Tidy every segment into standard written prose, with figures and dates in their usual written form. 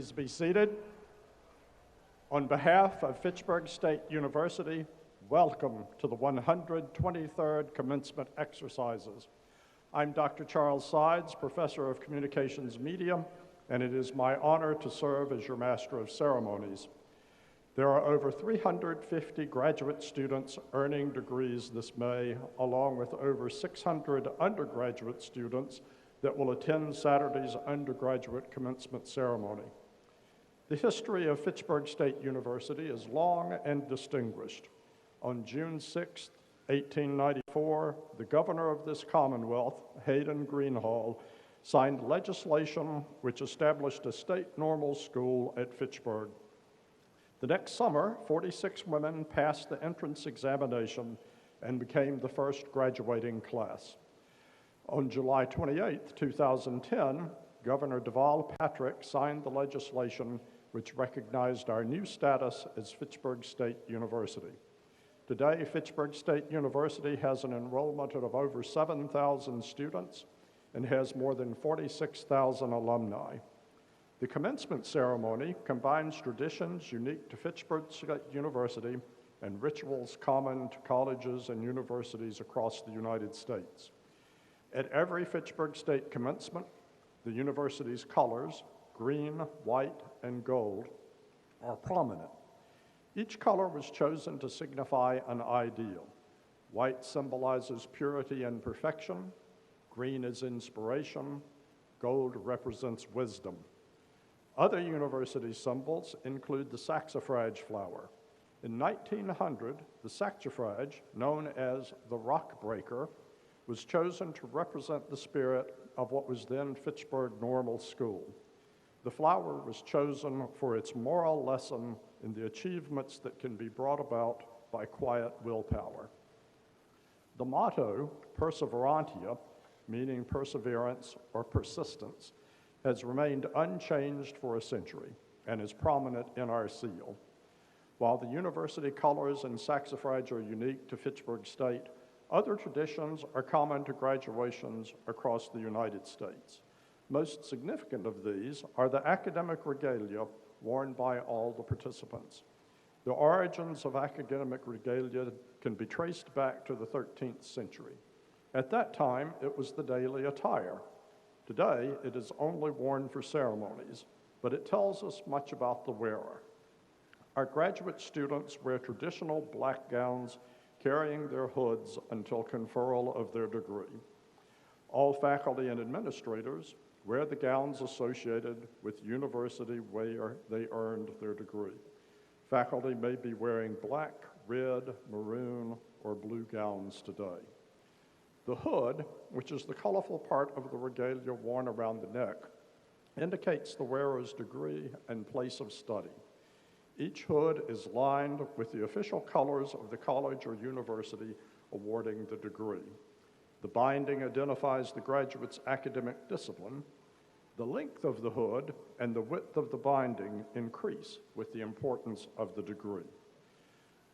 Please be seated. On behalf of Fitchburg State University, welcome to the 123rd Commencement Exercises. I'm Dr. Charles Sides, Professor of Communications Media, and it is my honor to serve as your Master of Ceremonies. There are over 350 graduate students earning degrees this May, along with over 600 undergraduate students that will attend Saturday's undergraduate commencement ceremony. The history of Fitchburg State University is long and distinguished. On June 6, 1894, the governor of this Commonwealth, Hayden Greenhall, signed legislation which established a state normal school at Fitchburg. The next summer, 46 women passed the entrance examination and became the first graduating class. On July 28, 2010, Governor Deval Patrick signed the legislation which recognized our new status as Fitchburg State University. Today, Fitchburg State University has an enrollment of over 7,000 students and has more than 46,000 alumni. The commencement ceremony combines traditions unique to Fitchburg State University and rituals common to colleges and universities across the United States. At every Fitchburg State commencement, the university's colors, green, white, and gold, are prominent. Each color was chosen to signify an ideal. White symbolizes purity and perfection, green is inspiration, gold represents wisdom. Other university symbols include the saxifrage flower. In 1900, the saxifrage, known as the rock breaker, was chosen to represent the spirit of what was then Fitchburg Normal School. The flower was chosen for its moral lesson in the achievements that can be brought about by quiet willpower. The motto, Perseverantia, meaning perseverance or persistence, has remained unchanged for a century and is prominent in our seal. While the university colors and saxifrage are unique to Fitchburg State, other traditions are common to graduations across the United States. Most significant of these are the academic regalia worn by all the participants. The origins of academic regalia can be traced back to the 13th century. At that time, it was the daily attire. Today, it is only worn for ceremonies, but it tells us much about the wearer. Our graduate students wear traditional black gowns carrying their hoods until conferral of their degree. All faculty and administrators wear the gowns associated with university where they earned their degree. Faculty may be wearing black, red, maroon, or blue gowns today. The hood, which is the colorful part of the regalia worn around the neck, indicates the wearer's degree and place of study. Each hood is lined with the official colors of the college or university awarding the degree. The binding identifies the graduate's academic discipline. The length of the hood and the width of the binding increase with the importance of the degree.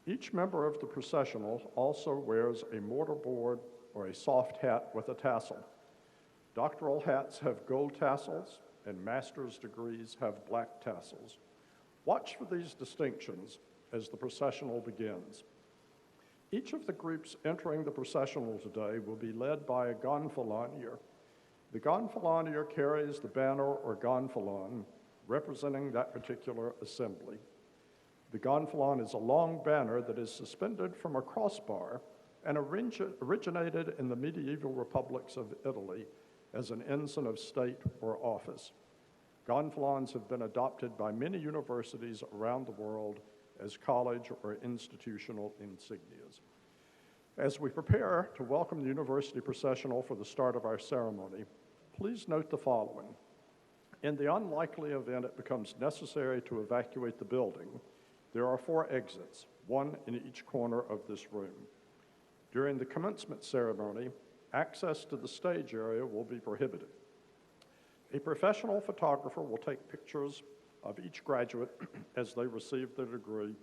Each member of the processional also wears a mortarboard or a soft hat with a tassel. Doctoral hats have gold tassels, and master's degrees have black tassels. Watch for these distinctions as the processional begins. Each of the groups entering the processional today will be led by a gonfalonier. The gonfalonier carries the banner or gonfalon representing that particular assembly. The gonfalon is a long banner that is suspended from a crossbar and originated in the medieval republics of Italy as an ensign of state or office. Gonfalons have been adopted by many universities around the world as college or institutional insignias. As we prepare to welcome the university processional for the start of our ceremony, please note the following. In the unlikely event it becomes necessary to evacuate the building, there are 4 exits, one in each corner of this room. During the commencement ceremony, access to the stage area will be prohibited. A professional photographer will take pictures of each graduate as they receive their degree,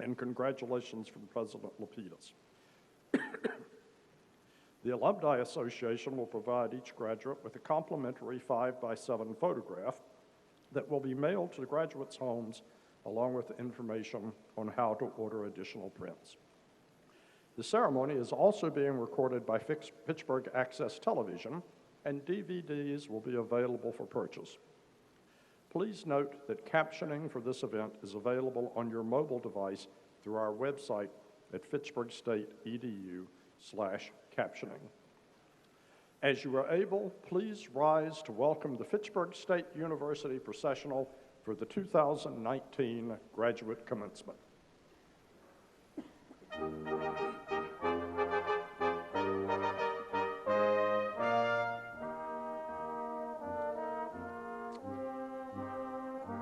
and congratulations from President Lapidus. The Alumni Association will provide each graduate with a complimentary 5x7 photograph that will be mailed to the graduates' homes along with information on how to order additional prints. The ceremony is also being recorded by Fitchburg Access Television, and DVDs will be available for purchase. Please note that captioning for this event is available on your mobile device through our website at fitchburgstate.edu/captioning. As you are able, please rise to welcome the Fitchburg State University processional for the 2019 Graduate Commencement.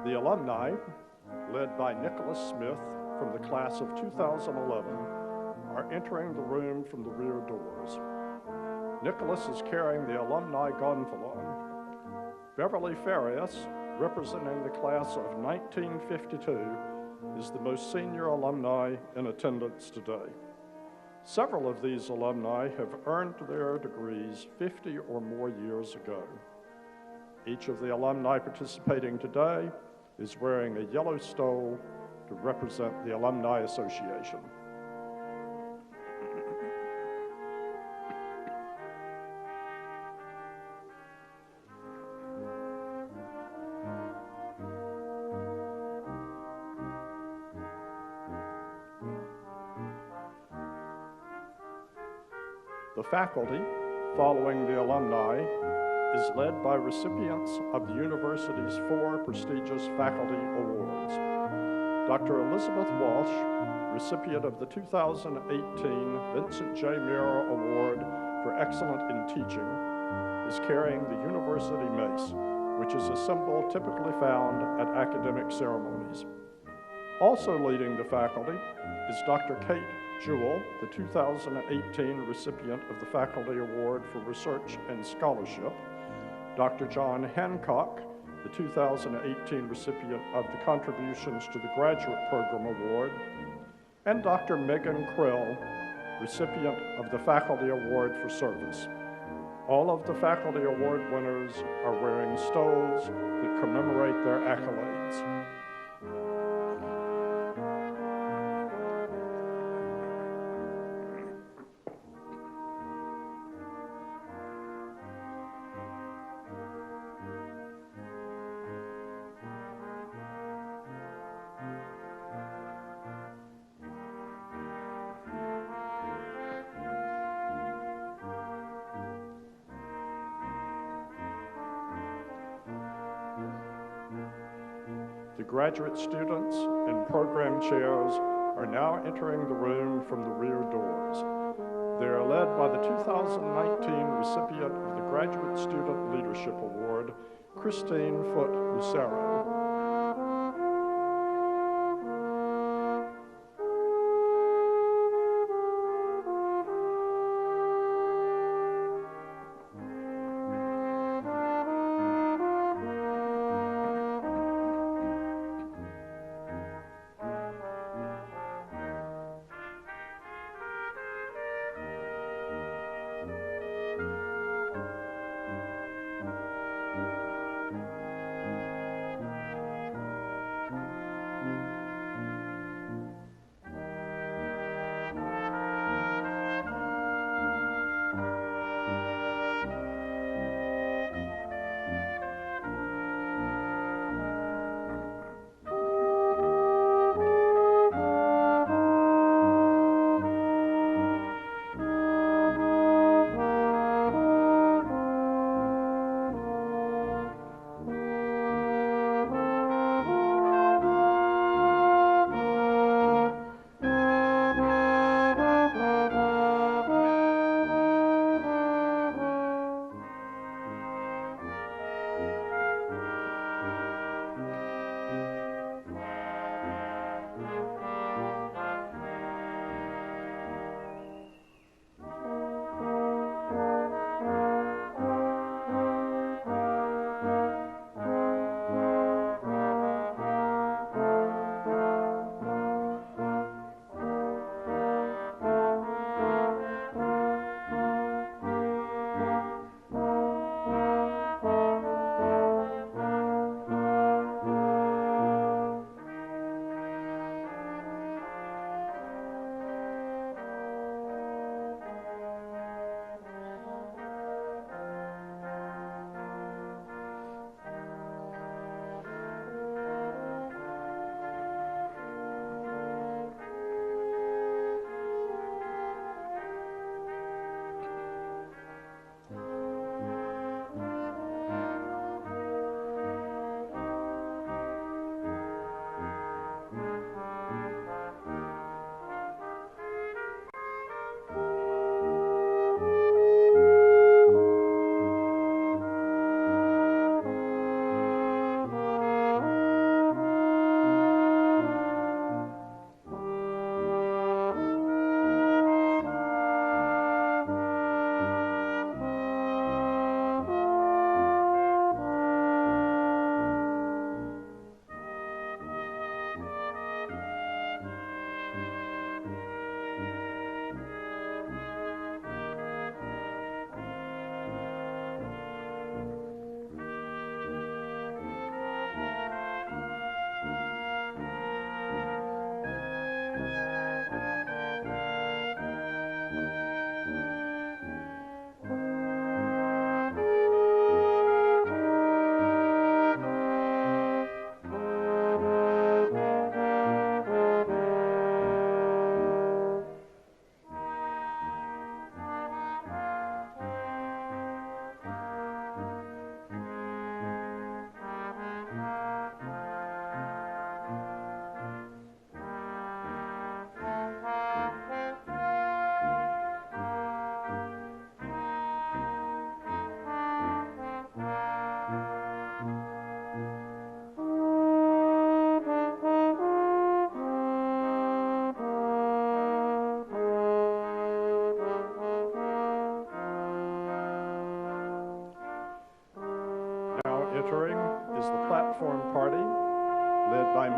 The alumni, led by Nicholas Smith from the class of 2011, are entering the room from the rear doors. Nicholas is carrying the alumni gonfalon. Beverly Farias, representing the class of 1952, is the most senior alumni in attendance today. Several of these alumni have earned their degrees 50 or more years ago. Each of the alumni participating today is wearing a yellow stole to represent the Alumni Association. The faculty, following the alumni, is led by recipients of the university's 4 prestigious faculty awards. Dr. Elizabeth Walsh, recipient of the 2018 Vincent J. Muir Award for Excellence in Teaching, is carrying the university mace, which is a symbol typically found at academic ceremonies. Also leading the faculty is Dr. Kate Jewell, the 2018 recipient of the Faculty Award for Research and Scholarship, Dr. John Hancock, the 2018 recipient of the Contributions to the Graduate Program Award, and Dr. Megan Krill, recipient of the Faculty Award for Service. All of the Faculty Award winners are wearing stoles that commemorate their accolades. The graduate students and program chairs are now entering the room from the rear doors. They are led by the 2019 recipient of the Graduate Student Leadership Award, Christine Foote-Lucero.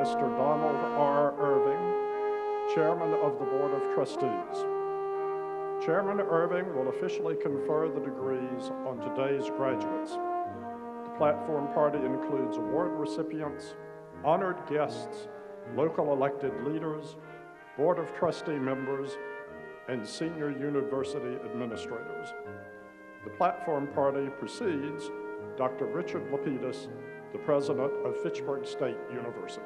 Mr. Donald R. Irving, Chairman of the Board of Trustees. Chairman Irving will officially confer the degrees on today's graduates. The platform party includes award recipients, honored guests, local elected leaders, Board of Trustee members, and senior university administrators. The platform party precedes Dr. Richard Lapidus, the president of Fitchburg State University.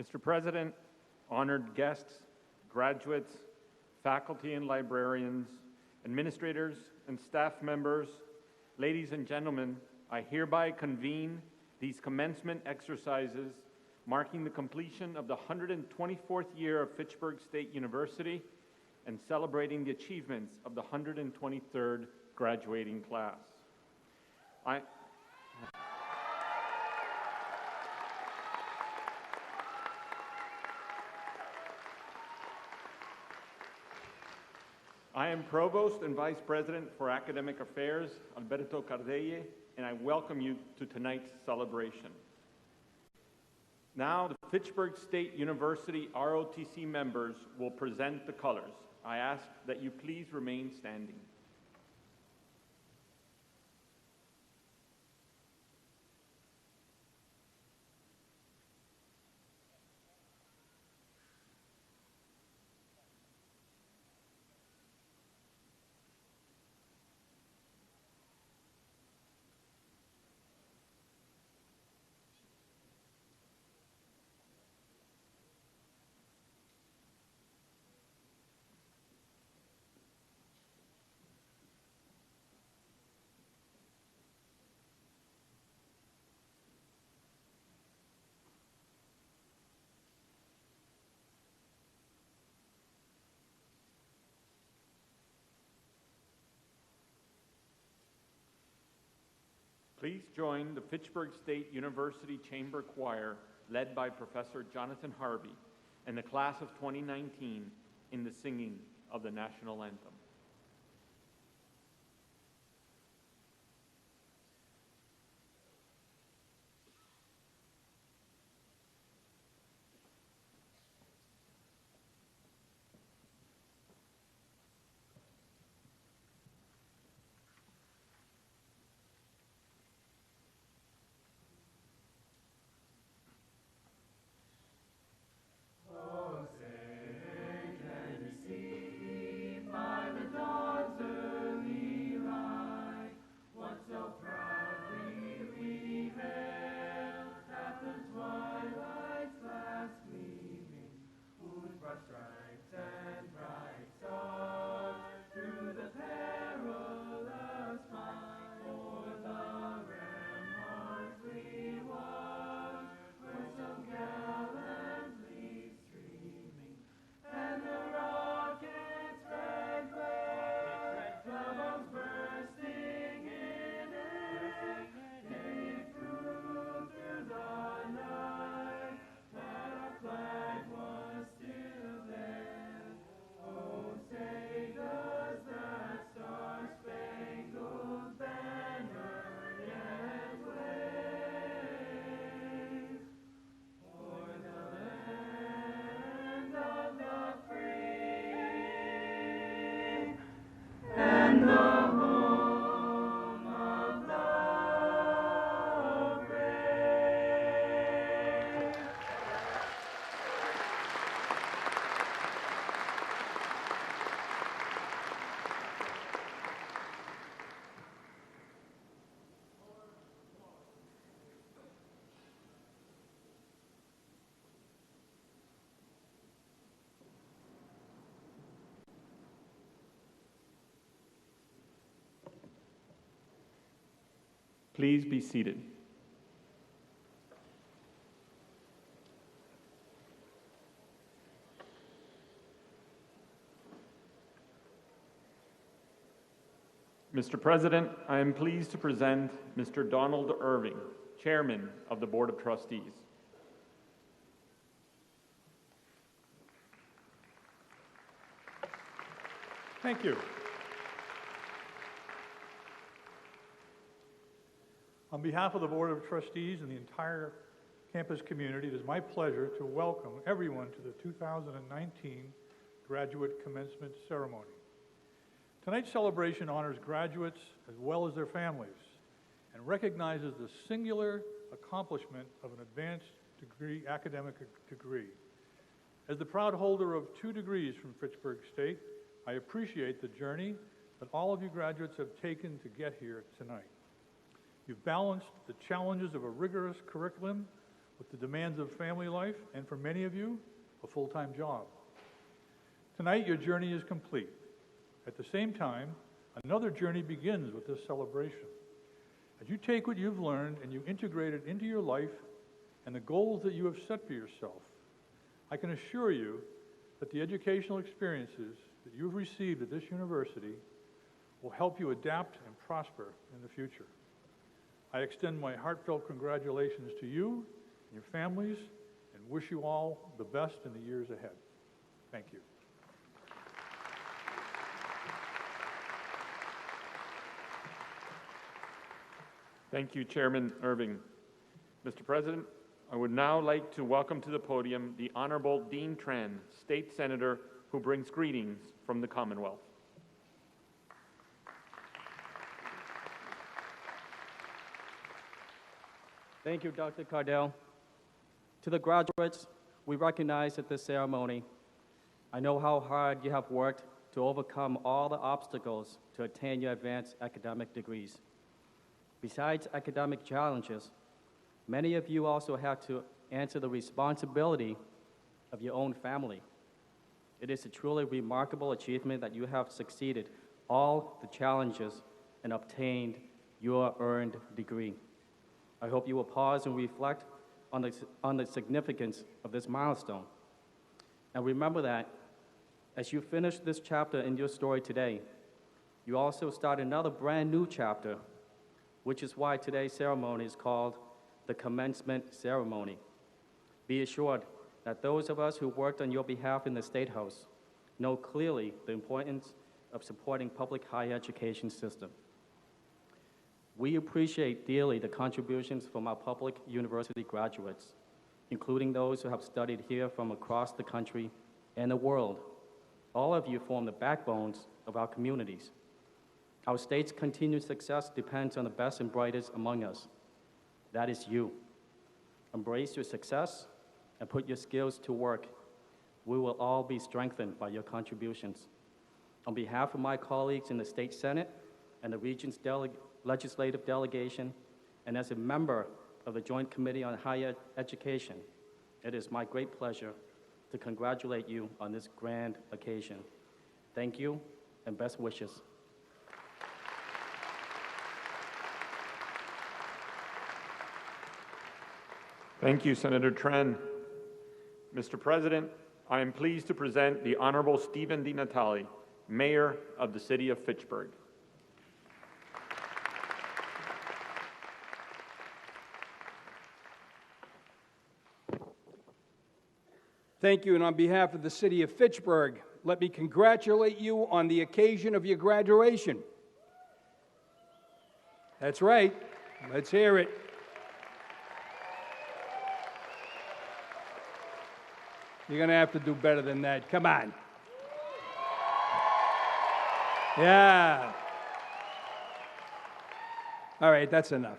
Mr. President, honored guests, graduates, faculty and librarians, administrators and staff members, ladies and gentlemen, I hereby convene these commencement exercises marking the completion of the 124th year of Fitchburg State University and celebrating the achievements of the 123rd graduating class. I am Provost and Vice President for Academic Affairs, Alberto Cardelle, and I welcome you to tonight's celebration. Now, the Fitchburg State University ROTC members will present the colors. I ask that you please remain standing. Please join the Fitchburg State University Chamber Choir, led by Professor Jonathan Harvey, and the class of 2019 in the singing of the national anthem. Oh, say, can you see by the Please be seated. Mr. President, I am pleased to present Mr. Donald Irving, Chairman of the Board of Trustees. Thank you. On behalf of the Board of Trustees and the entire campus community, it is my pleasure to welcome everyone to the 2019 Graduate Commencement Ceremony. Tonight's celebration honors graduates as well as their families and recognizes the singular accomplishment of an advanced academic degree. As the proud holder of 2 degrees from Fitchburg State, I appreciate the journey that all of you graduates have taken to get here tonight. You've balanced the challenges of a rigorous curriculum with the demands of family life, and for many of you, a full-time job. Tonight, your journey is complete. At the same time, another journey begins with this celebration. As you take what you've learned and you integrate it into your life and the goals that you have set for yourself, I can assure you that the educational experiences that you've received at this university will help you adapt and prosper in the future. I extend my heartfelt congratulations to you and your families and wish you all the best in the years ahead. Thank you. Thank you, Chairman Irving. Mr. President, I would now like to welcome to the podium the Honorable Dean Tran, State Senator, who brings greetings from the Commonwealth. Thank you, Dr. Cardell. To the graduates we recognize at this ceremony, I know how hard you have worked to overcome all the obstacles to attain your advanced academic degrees. Besides academic challenges, many of you also have to answer the responsibility of your own family. It is a truly remarkable achievement that you have succeeded all the challenges and obtained your earned degree. I hope you will pause and reflect on the significance of this milestone. And remember that as you finish this chapter in your story today, you also start another brand new chapter, which is why today's ceremony is called the Commencement Ceremony. Be assured that those of us who worked on your behalf in the State House know clearly the importance of supporting public higher education system. We appreciate dearly the contributions from our public university graduates, including those who have studied here from across the country and the world. All of you form the backbones of our communities. Our state's continued success depends on the best and brightest among us. That is you. Embrace your success and put your skills to work. We will all be strengthened by your contributions. On behalf of my colleagues in the State Senate and the Region's Legislative Delegation, and as a member of the Joint Committee on Higher Education, it is my great pleasure to congratulate you on this grand occasion. Thank you and best wishes. Thank you, Senator Tran. Mr. President, I am pleased to present the Honorable Stephen DiNatale, Mayor of the City of Fitchburg. Thank you, and on behalf of the City of Fitchburg, let me congratulate you on the occasion of your graduation. That's right. Let's hear it. You're going to have to do better than that. Come on. Yeah. All right, that's enough.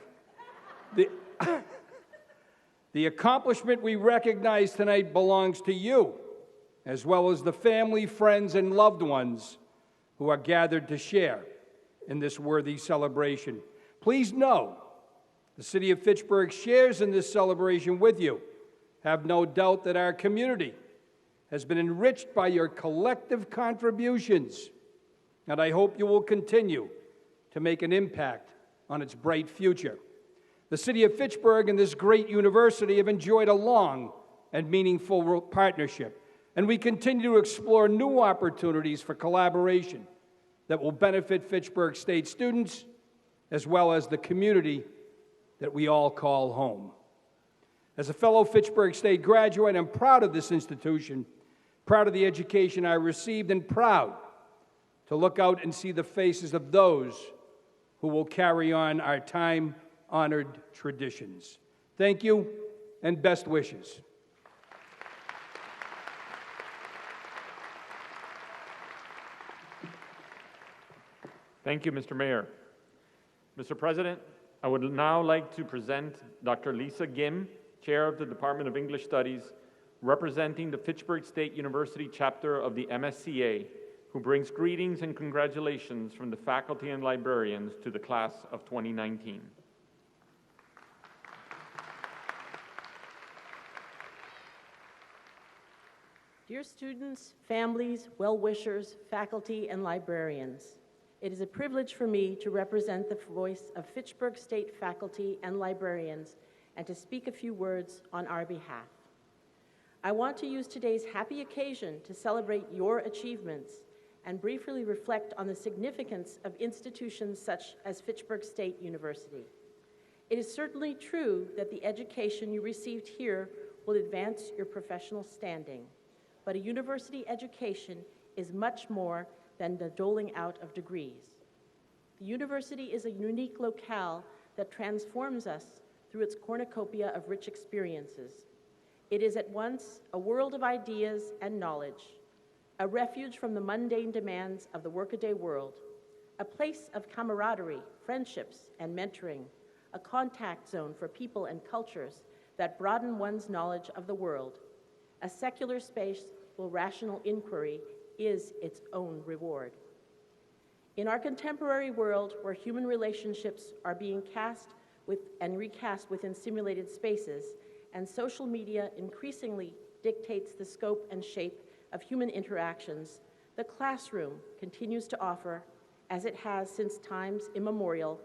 The accomplishment we recognize tonight belongs to you, as well as the family, friends, and loved ones who are gathered to share in this worthy celebration. Please know the City of Fitchburg shares in this celebration with you. Have no doubt that our community has been enriched by your collective contributions, and I hope you will continue to make an impact on its bright future. The city of Fitchburg and this great university have enjoyed a long and meaningful partnership, and we continue to explore new opportunities for collaboration that will benefit Fitchburg State students as well as the community that we all call home. As a fellow Fitchburg State graduate, I'm proud of this institution, proud of the education I received, and proud to look out and see the faces of those who will carry on our time-honored traditions. Thank you, and best wishes. Thank you, Mr. Mayor. Mr. President, I would now like to present Dr. Lisa Gim, Chair of the Department of English Studies, representing the Fitchburg State University chapter of the MSCA, who brings greetings and congratulations from the faculty and librarians to the class of 2019. Dear students, families, well-wishers, faculty, and librarians, it is a privilege for me to represent the voice of Fitchburg State faculty and librarians and to speak a few words on our behalf. I want to use today's happy occasion to celebrate your achievements and briefly reflect on the significance of institutions such as Fitchburg State University. It is certainly true that the education you received here will advance your professional standing, but a university education is much more than the doling out of degrees. The university is a unique locale that transforms us through its cornucopia of rich experiences. It is at once a world of ideas and knowledge, a refuge from the mundane demands of the workaday world, a place of camaraderie, friendships, and mentoring, a contact zone for people and cultures that broaden one's knowledge of the world, a secular space where rational inquiry is its own reward. In our contemporary world, where human relationships are being cast with and recast within simulated spaces, and social media increasingly dictates the scope and shape of human interactions, the classroom continues to offer, as it has since times immemorial,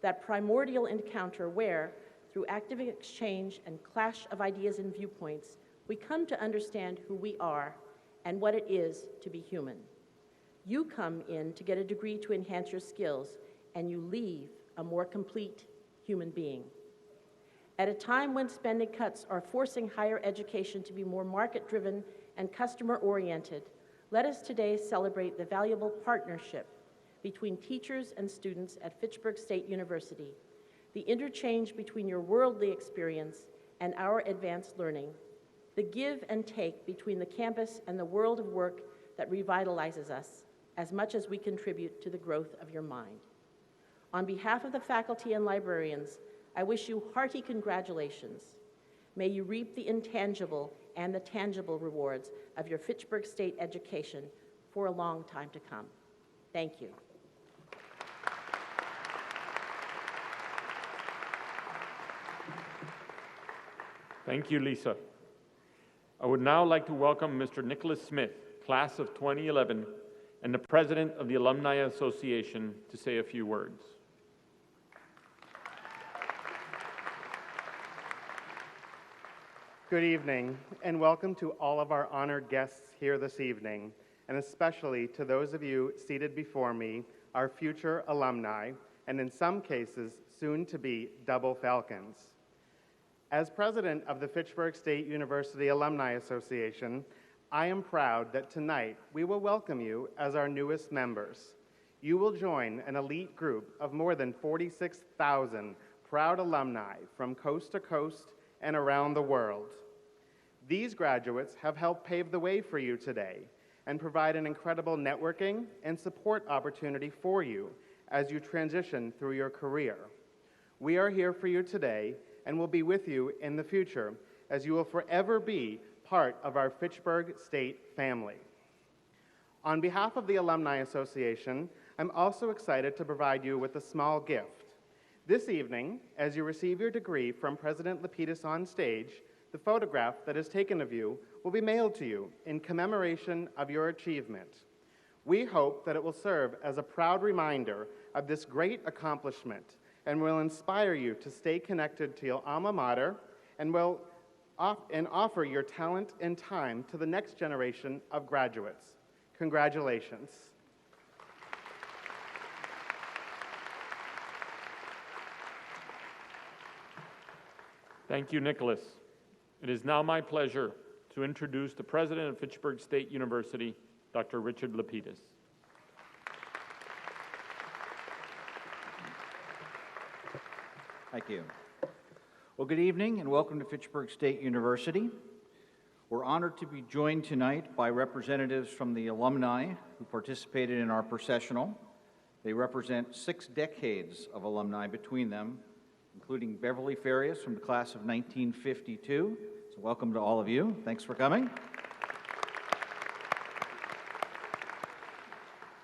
that primordial encounter where, through active exchange and clash of ideas and viewpoints, we come to understand who we are and what it is to be human. You come in to get a degree to enhance your skills, and you leave a more complete human being. At a time when spending cuts are forcing higher education to be more market-driven and customer-oriented, let us today celebrate the valuable partnership between teachers and students at Fitchburg State University, the interchange between your worldly experience and our advanced learning, the give and take between the campus and the world of work that revitalizes us as much as we contribute to the growth of your mind. On behalf of the faculty and librarians, I wish you hearty congratulations. May you reap the intangible and the tangible rewards of your Fitchburg State education for a long time to come. Thank you. Thank you, Lisa. I would now like to welcome Mr. Nicholas Smith, class of 2011, and the president of the Alumni Association to say a few words. Good evening, and welcome to all of our honored guests here this evening, and especially to those of you seated before me, our future alumni, and in some cases, soon to be double Falcons. As president of the Fitchburg State University Alumni Association, I am proud that tonight we will welcome you as our newest members. You will join an elite group of more than 46,000 proud alumni from coast to coast and around the world. These graduates have helped pave the way for you today and provide an incredible networking and support opportunity for you as you transition through your career. We are here for you today and will be with you in the future, as you will forever be part of our Fitchburg State family. On behalf of the Alumni Association, I'm also excited to provide you with a small gift. This evening, as you receive your degree from President Lapidus on stage, the photograph that is taken of you will be mailed to you in commemoration of your achievement. We hope that it will serve as a proud reminder of this great accomplishment and will inspire you to stay connected to your alma mater and offer your talent and time to the next generation of graduates. Congratulations. Thank you, Nicholas. It is now my pleasure to introduce the President of Fitchburg State University, Dr. Richard Lapidus. Thank you. Well, good evening and welcome to Fitchburg State University. We're honored to be joined tonight by representatives from the alumni who participated in our processional. They represent 6 decades of alumni between them, including Beverly Farias from the class of 1952. So welcome to all of you. Thanks for coming.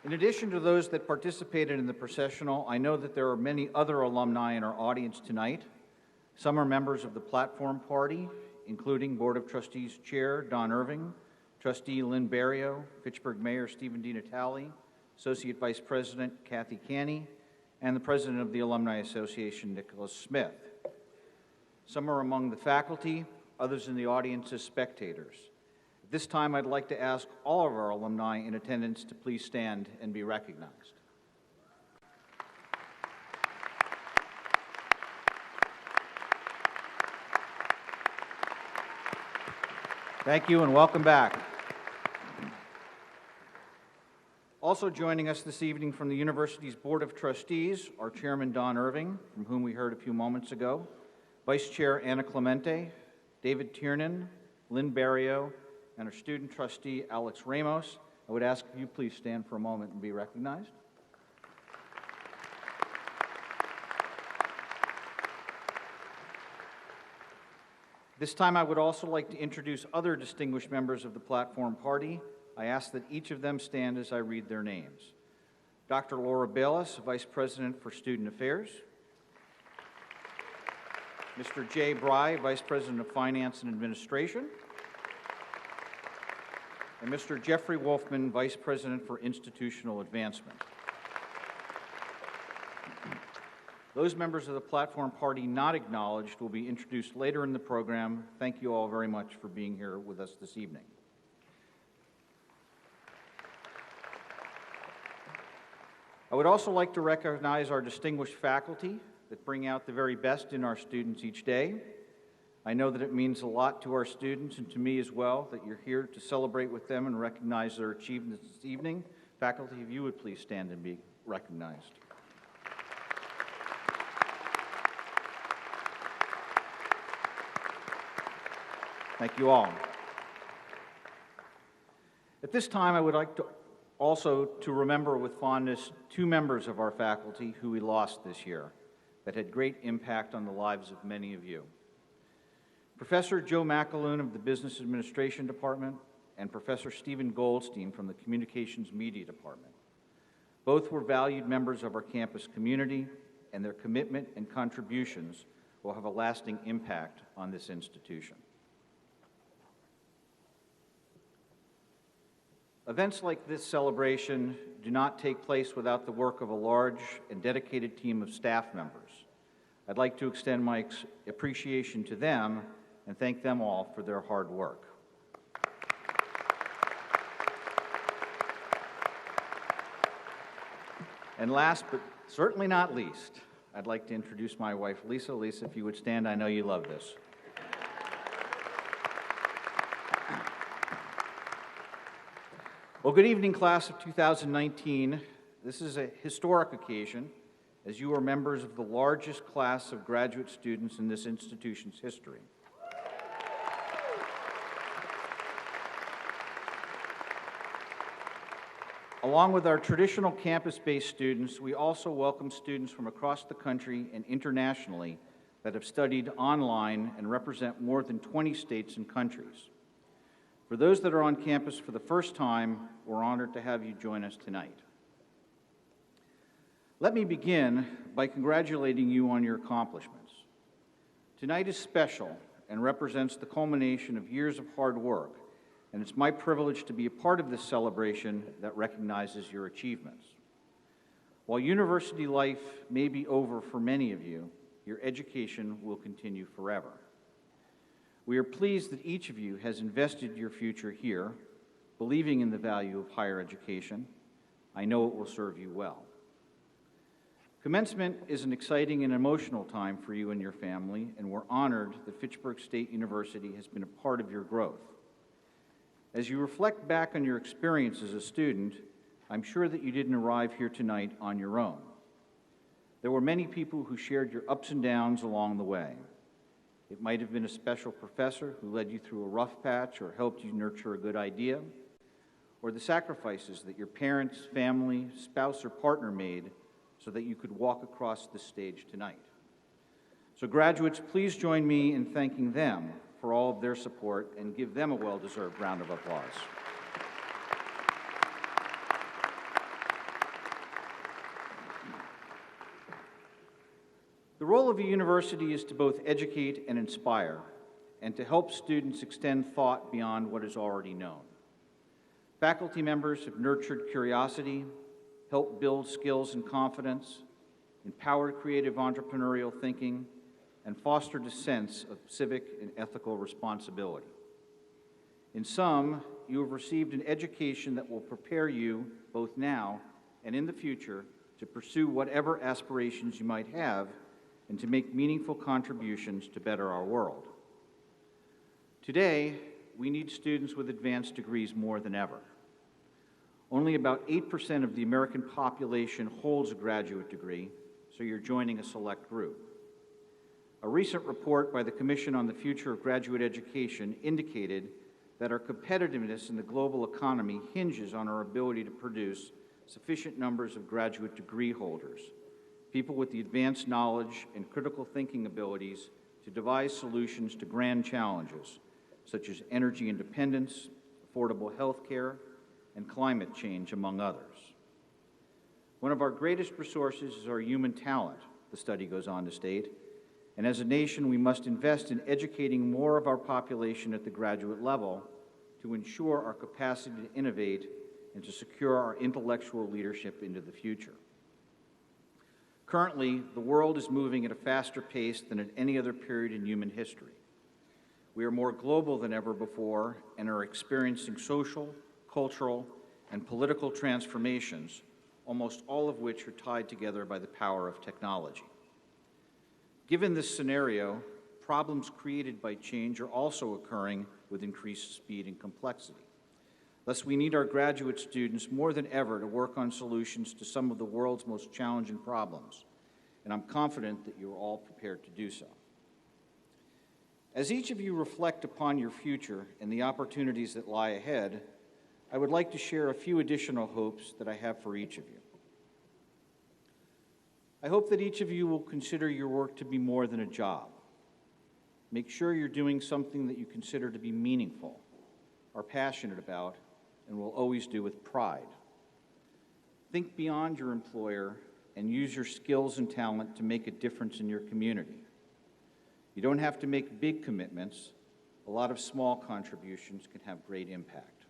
In addition to those that participated in the processional, I know that there are many other alumni in our audience tonight. Some are members of the platform party, including Board of Trustees Chair Don Irving, Trustee Lynn Barrio, Fitchburg Mayor Stephen DiNatale, Associate Vice President Kathy Canny, and the President of the Alumni Association, Nicholas Smith. Some are among the faculty, others in the audience as spectators. At this time, I'd like to ask all of our alumni in attendance to please stand and be recognized. Thank you and welcome back. Also joining us this evening from the university's Board of Trustees are Chairman Don Irving, from whom we heard a few moments ago, Vice Chair Anna Clemente, David Tiernan, Lynn Barrio, and our student trustee Alex Ramos. I would ask if you please stand for a moment and be recognized. This time I would also like to introduce other distinguished members of the platform party. I ask that each of them stand as I read their names. Dr. Laura Bayless, Vice President for Student Affairs. Mr. Jay Bry, Vice President of Finance and Administration. And Mr. Jeffrey Wolfman, Vice President for Institutional Advancement. Those members of the platform party not acknowledged will be introduced later in the program. Thank you all very much for being here with us this evening. I would also like to recognize our distinguished faculty that bring out the very best in our students each day. I know that it means a lot to our students and to me as well that you're here to celebrate with them and recognize their achievements this evening. Faculty, if you would please stand and be recognized. Thank you all. At this time, I would like to also to remember with fondness 2 members of our faculty who we lost this year that had great impact on the lives of many of you. Professor Joe McAloon of the Business Administration Department and Professor Stephen Goldstein from the Communications Media Department. Both were valued members of our campus community, and their commitment and contributions will have a lasting impact on this institution. Events like this celebration do not take place without the work of a large and dedicated team of staff members. I'd like to extend my appreciation to them and thank them all for their hard work. And last but certainly not least, I'd like to introduce my wife, Lisa. Lisa, if you would stand, I know you love this. Well, good evening, class of 2019. This is a historic occasion, as you are members of the largest class of graduate students in this institution's history. Along with our traditional campus-based students, we also welcome students from across the country and internationally that have studied online and represent more than 20 states and countries. For those that are on campus for the first time, we're honored to have you join us tonight. Let me begin by congratulating you on your accomplishments. Tonight is special and represents the culmination of years of hard work, and it's my privilege to be a part of this celebration that recognizes your achievements. While university life may be over for many of you, your education will continue forever. We are pleased that each of you has invested your future here, believing in the value of higher education. I know it will serve you well. Commencement is an exciting and emotional time for you and your family, and we're honored that Fitchburg State University has been a part of your growth. As you reflect back on your experience as a student, I'm sure that you didn't arrive here tonight on your own. There were many people who shared your ups and downs along the way. It might have been a special professor who led you through a rough patch or helped you nurture a good idea, or the sacrifices that your parents, family, spouse, or partner made so that you could walk across this stage tonight. So graduates, please join me in thanking them for all of their support and give them a well-deserved round of applause. The role of a university is to both educate and inspire, and to help students extend thought beyond what is already known. Faculty members have nurtured curiosity, helped build skills and confidence, empowered creative entrepreneurial thinking, and fostered a sense of civic and ethical responsibility. In sum, you have received an education that will prepare you, both now and in the future, to pursue whatever aspirations you might have and to make meaningful contributions to better our world. Today, we need students with advanced degrees more than ever. Only about 8% of the American population holds a graduate degree, so you're joining a select group. A recent report by the Commission on the Future of Graduate Education indicated that our competitiveness in the global economy hinges on our ability to produce sufficient numbers of graduate degree holders, people with the advanced knowledge and critical thinking abilities to devise solutions to grand challenges, such as energy independence, affordable health care, and climate change, among others. One of our greatest resources is our human talent, the study goes on to state, and as a nation, we must invest in educating more of our population at the graduate level to ensure our capacity to innovate and to secure our intellectual leadership into the future. Currently, the world is moving at a faster pace than at any other period in human history. We are more global than ever before and are experiencing social, cultural, and political transformations, almost all of which are tied together by the power of technology. Given this scenario, problems created by change are also occurring with increased speed and complexity. Thus, we need our graduate students more than ever to work on solutions to some of the world's most challenging problems, and I'm confident that you're all prepared to do so. As each of you reflect upon your future and the opportunities that lie ahead, I would like to share a few additional hopes that I have for each of you. I hope that each of you will consider your work to be more than a job. Make sure you're doing something that you consider to be meaningful, are passionate about, and will always do with pride. Think beyond your employer and use your skills and talent to make a difference in your community. You don't have to make big commitments. A lot of small contributions can have great impact.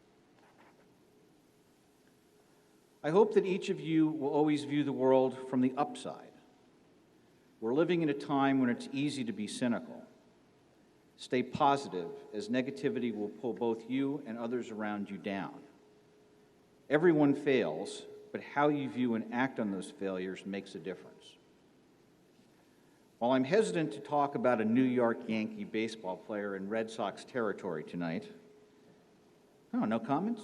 I hope that each of you will always view the world from the upside. We're living in a time when it's easy to be cynical. Stay positive, as negativity will pull both you and others around you down. Everyone fails, but how you view and act on those failures makes a difference. While I'm hesitant to talk about a New York Yankee baseball player in Red Sox territory tonight, oh, no comments?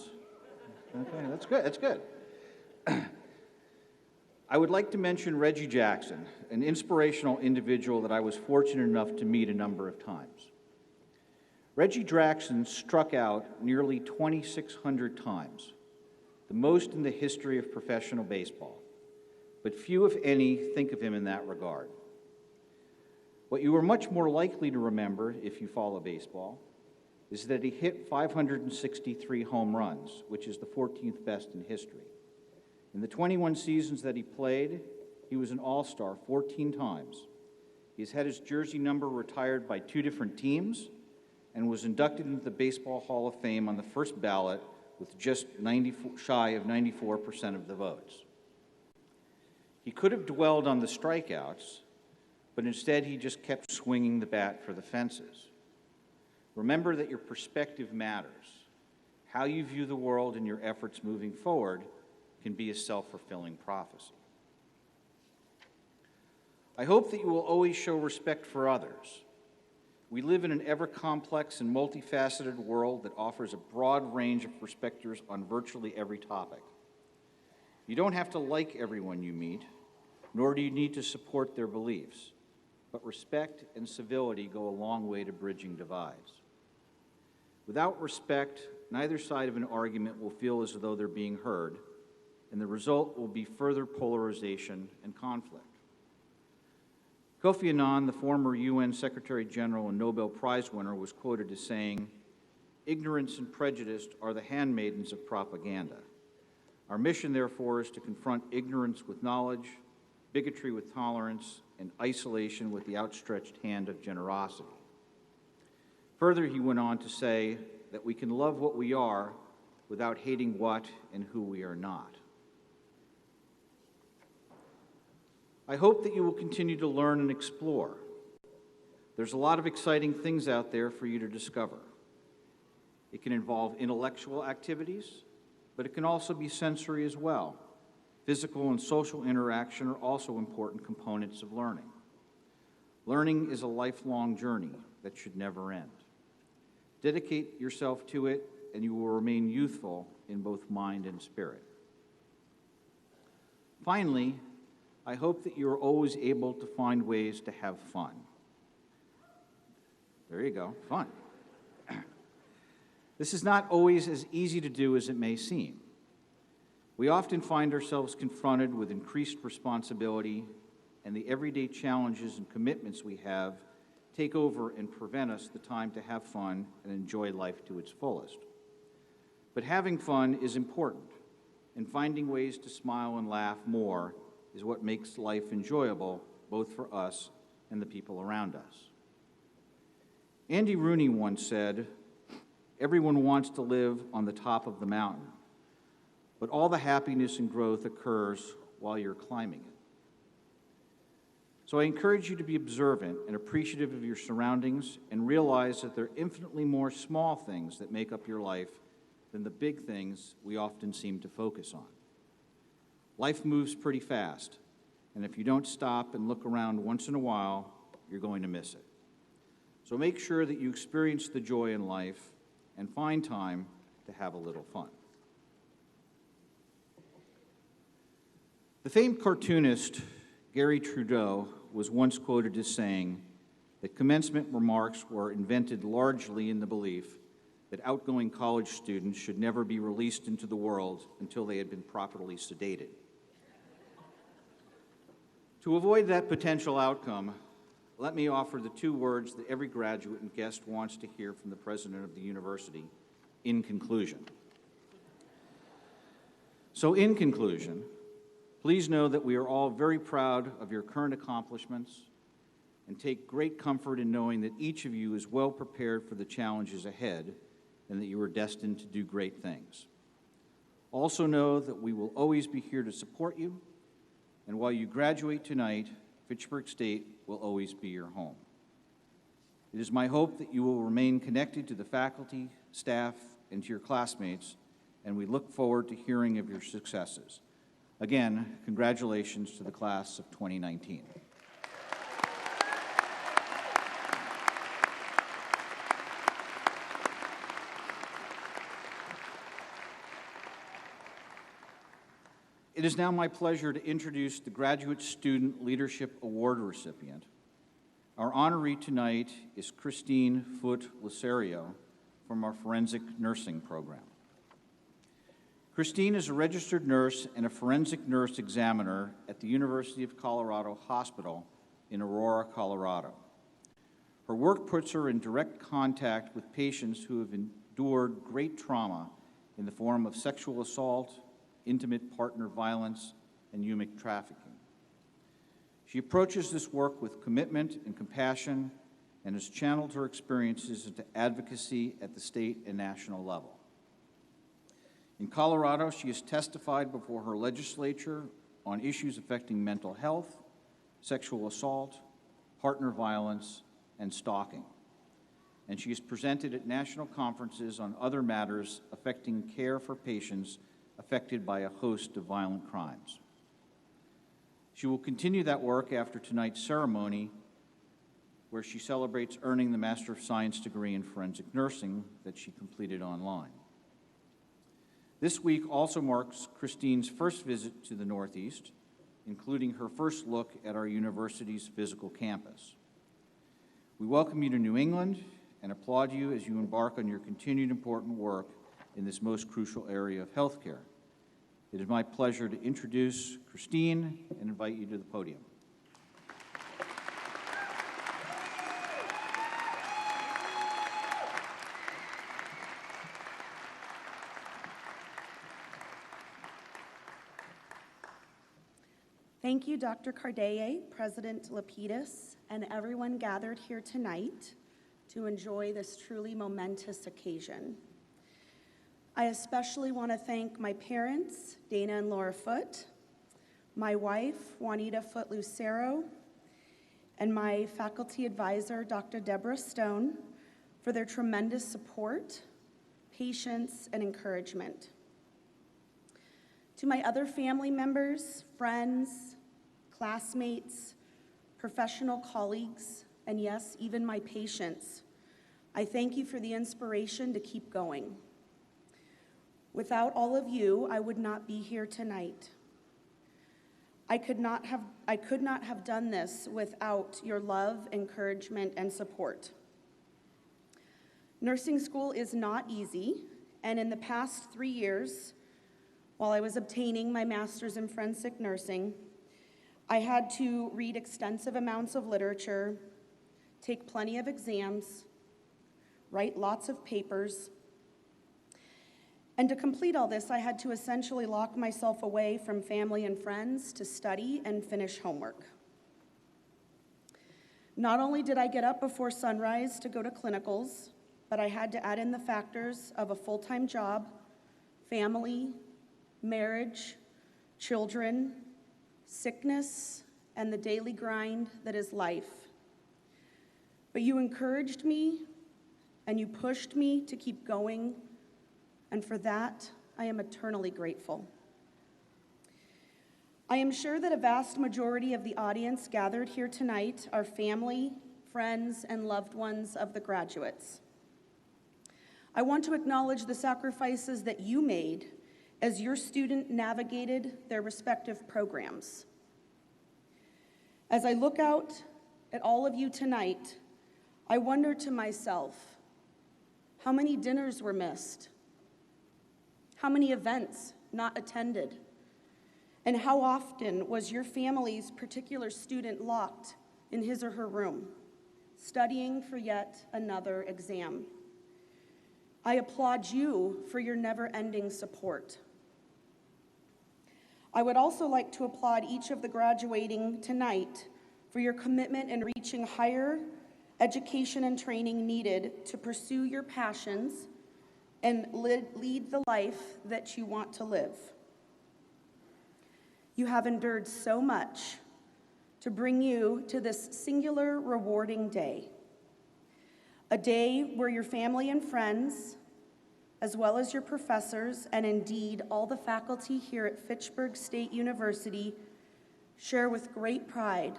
Okay, that's good, that's good. I would like to mention Reggie Jackson, an inspirational individual that I was fortunate enough to meet a number of times. Reggie Jackson struck out nearly 2,600 times, the most in the history of professional baseball, but few, if any, think of him in that regard. What you are much more likely to remember, if you follow baseball, is that he hit 563 home runs, which is the 14th best in history. In the 21 seasons that he played, he was an all-star 14 times. He's had his jersey number retired by 2 different teams and was inducted into the Baseball Hall of Fame on the first ballot with just shy of 94% of the votes. He could have dwelled on the strikeouts, but instead he just kept swinging the bat for the fences. Remember that your perspective matters. How you view the world and your efforts moving forward can be a self-fulfilling prophecy. I hope that you will always show respect for others. We live in an ever-complex and multifaceted world that offers a broad range of perspectives on virtually every topic. You don't have to like everyone you meet, nor do you need to support their beliefs, but respect and civility go a long way to bridging divides. Without respect, neither side of an argument will feel as though they're being heard, and the result will be further polarization and conflict. Kofi Annan, the former UN Secretary General and Nobel Prize winner, was quoted as saying, "Ignorance and prejudice are the handmaidens of propaganda. Our mission, therefore, is to confront ignorance with knowledge, bigotry with tolerance, and isolation with the outstretched hand of generosity." Further, he went on to say that we can love what we are without hating what and who we are not. I hope that you will continue to learn and explore. There's a lot of exciting things out there for you to discover. It can involve intellectual activities, but it can also be sensory as well. Physical and social interaction are also important components of learning. Learning is a lifelong journey that should never end. Dedicate yourself to it, and you will remain youthful in both mind and spirit. Finally, I hope that you're always able to find ways to have fun. There you go, fun. This is not always as easy to do as it may seem. We often find ourselves confronted with increased responsibility, and the everyday challenges and commitments we have take over and prevent us the time to have fun and enjoy life to its fullest. But having fun is important, and finding ways to smile and laugh more is what makes life enjoyable, both for us and the people around us. Andy Rooney once said, "Everyone wants to live on the top of the mountain, but all the happiness and growth occurs while you're climbing it." So I encourage you to be observant and appreciative of your surroundings and realize that there are infinitely more small things that make up your life than the big things we often seem to focus on. Life moves pretty fast, and if you don't stop and look around once in a while, you're going to miss it. So make sure that you experience the joy in life and find time to have a little fun. The famed cartoonist Gary Trudeau was once quoted as saying that commencement remarks were invented largely in the belief that outgoing college students should never be released into the world until they had been properly sedated. To avoid that potential outcome, let me offer the two words that every graduate and guest wants to hear from the president of the university: in conclusion. So in conclusion, please know that we are all very proud of your current accomplishments and take great comfort in knowing that each of you is well prepared for the challenges ahead and that you are destined to do great things. Also know that we will always be here to support you, and while you graduate tonight, Fitchburg State will always be your home. It is my hope that you will remain connected to the faculty, staff, and to your classmates, and we look forward to hearing of your successes. Again, congratulations to the class of 2019. It is now my pleasure to introduce the Graduate Student Leadership Award recipient. Our honoree tonight is Christine Foote-Lucero from our Forensic Nursing program. Christine is a registered nurse and a forensic nurse examiner at the University of Colorado Hospital in Aurora, Colorado. Her work puts her in direct contact with patients who have endured great trauma in the form of sexual assault, intimate partner violence, and human trafficking. She approaches this work with commitment and compassion and has channeled her experiences into advocacy at the state and national level. In Colorado, she has testified before her legislature on issues affecting mental health, sexual assault, partner violence, and stalking. And she has presented at national conferences on other matters affecting care for patients affected by a host of violent crimes. She will continue that work after tonight's ceremony, where she celebrates earning the Master of Science degree in forensic nursing that she completed online. This week also marks Christine's first visit to the Northeast, including her first look at our university's physical campus. We welcome you to New England and applaud you as you embark on your continued important work in this most crucial area of healthcare. It is my pleasure to introduce Christine and invite you to the podium. Thank you, Dr. Cardea, President Lapidus, and everyone gathered here tonight to enjoy this truly momentous occasion. I especially want to thank my parents, Dana and Laura Foote, my wife, Juanita Foote-Lucero, and my faculty advisor, Dr. Deborah Stone, for their tremendous support, patience, and encouragement. To my other family members, friends, classmates, professional colleagues, and yes, even my patients, I thank you for the inspiration to keep going. Without all of you, I would not be here tonight. I could not have done this without your love, encouragement, and support. Nursing school is not easy, and in the past 3 years, while I was obtaining my master's in forensic nursing, I had to read extensive amounts of literature, take plenty of exams, write lots of papers, and to complete all this, I had to essentially lock myself away from family and friends to study and finish homework. Not only did I get up before sunrise to go to clinicals, but I had to add in the factors of a full-time job, family, marriage, children, sickness, and the daily grind that is life. But you encouraged me, and you pushed me to keep going, and for that, I am eternally grateful. I am sure that a vast majority of the audience gathered here tonight are family, friends, and loved ones of the graduates. I want to acknowledge the sacrifices that you made as your student navigated their respective programs. As I look out at all of you tonight, I wonder to myself, how many dinners were missed? How many events not attended? And how often was your family's particular student locked in his or her room, studying for yet another exam? I applaud you for your never-ending support. I would also like to applaud each of the graduating tonight for your commitment in reaching higher education and training needed to pursue your passions and lead the life that you want to live. You have endured so much to bring you to this singular, rewarding day. A day where your family and friends, as well as your professors, and indeed all the faculty here at Fitchburg State University, share with great pride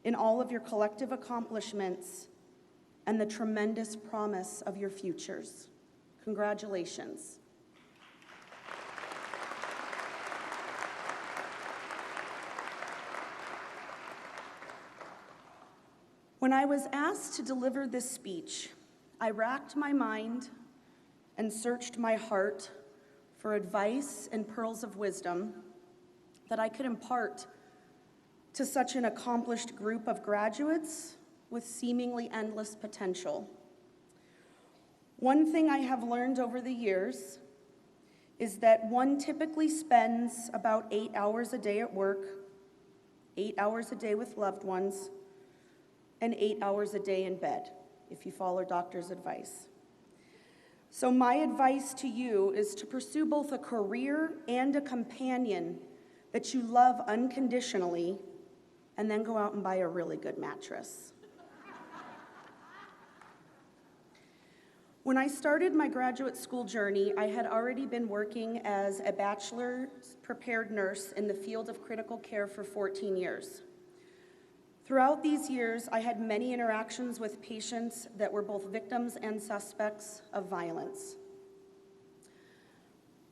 in all of your collective accomplishments and the tremendous promise of your futures. Congratulations. When I was asked to deliver this speech, I racked my mind and searched my heart for advice and pearls of wisdom that I could impart to such an accomplished group of graduates with seemingly endless potential. One thing I have learned over the years is that one typically spends about 8 hours a day at work, 8 hours a day with loved ones, and 8 hours a day in bed, if you follow doctor's advice. So my advice to you is to pursue both a career and a companion that you love unconditionally, and then go out and buy a really good mattress. When I started my graduate school journey, I had already been working as a bachelor's prepared nurse in the field of critical care for 14 years. Throughout these years, I had many interactions with patients that were both victims and suspects of violence.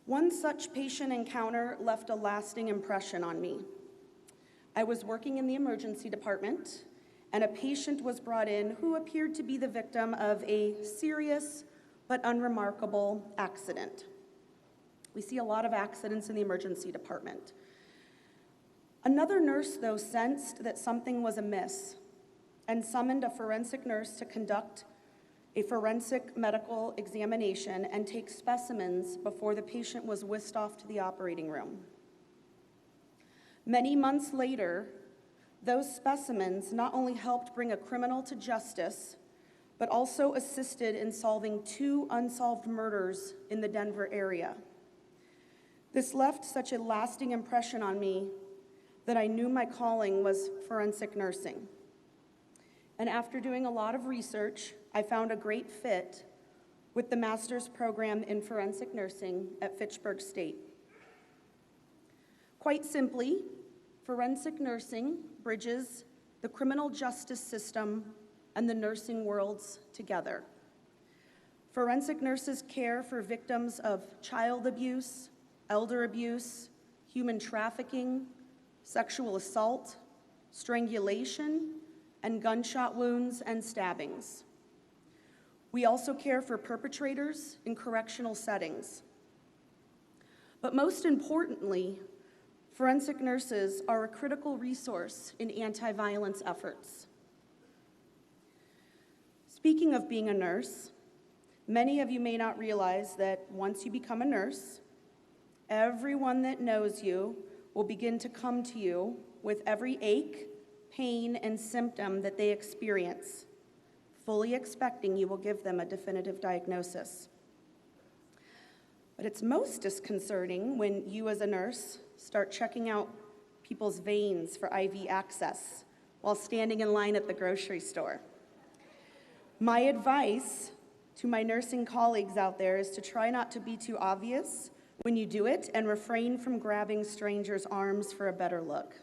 One such patient encounter left a lasting impression on me. I was working in the emergency department, and a patient was brought in who appeared to be the victim of a serious but unremarkable accident. We see a lot of accidents in the emergency department. Another nurse, though, sensed that something was amiss and summoned a forensic nurse to conduct a forensic medical examination and take specimens before the patient was whisked off to the operating room. Many months later, those specimens not only helped bring a criminal to justice, but also assisted in solving 2 unsolved murders in the Denver area. This left such a lasting impression on me that I knew my calling was forensic nursing. And after doing a lot of research, I found a great fit with the master's program in forensic nursing at Fitchburg State. Quite simply, forensic nursing bridges the criminal justice system and the nursing worlds together. Forensic nurses care for victims of child abuse, elder abuse, human trafficking, sexual assault, strangulation, and gunshot wounds and stabbings. We also care for perpetrators in correctional settings. But most importantly, forensic nurses are a critical resource in anti-violence efforts. Speaking of being a nurse, many of you may not realize that once you become a nurse, everyone that knows you will begin to come to you with every ache, pain, and symptom that they experience, fully expecting you will give them a definitive diagnosis. But it's most disconcerting when you as a nurse start checking out people's veins for IV access while standing in line at the grocery store. My advice to my nursing colleagues out there is to try not to be too obvious when you do it and refrain from grabbing strangers' arms for a better look.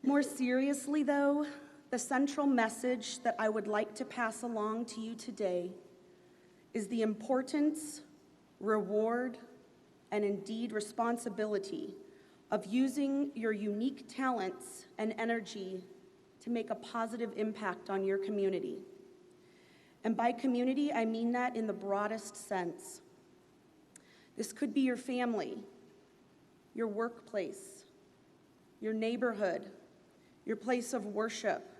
More seriously, though, the central message that I would like to pass along to you today is the importance, reward, and indeed responsibility of using your unique talents and energy to make a positive impact on your community. And by community, I mean that in the broadest sense. This could be your family, your workplace, your neighborhood, your place of worship,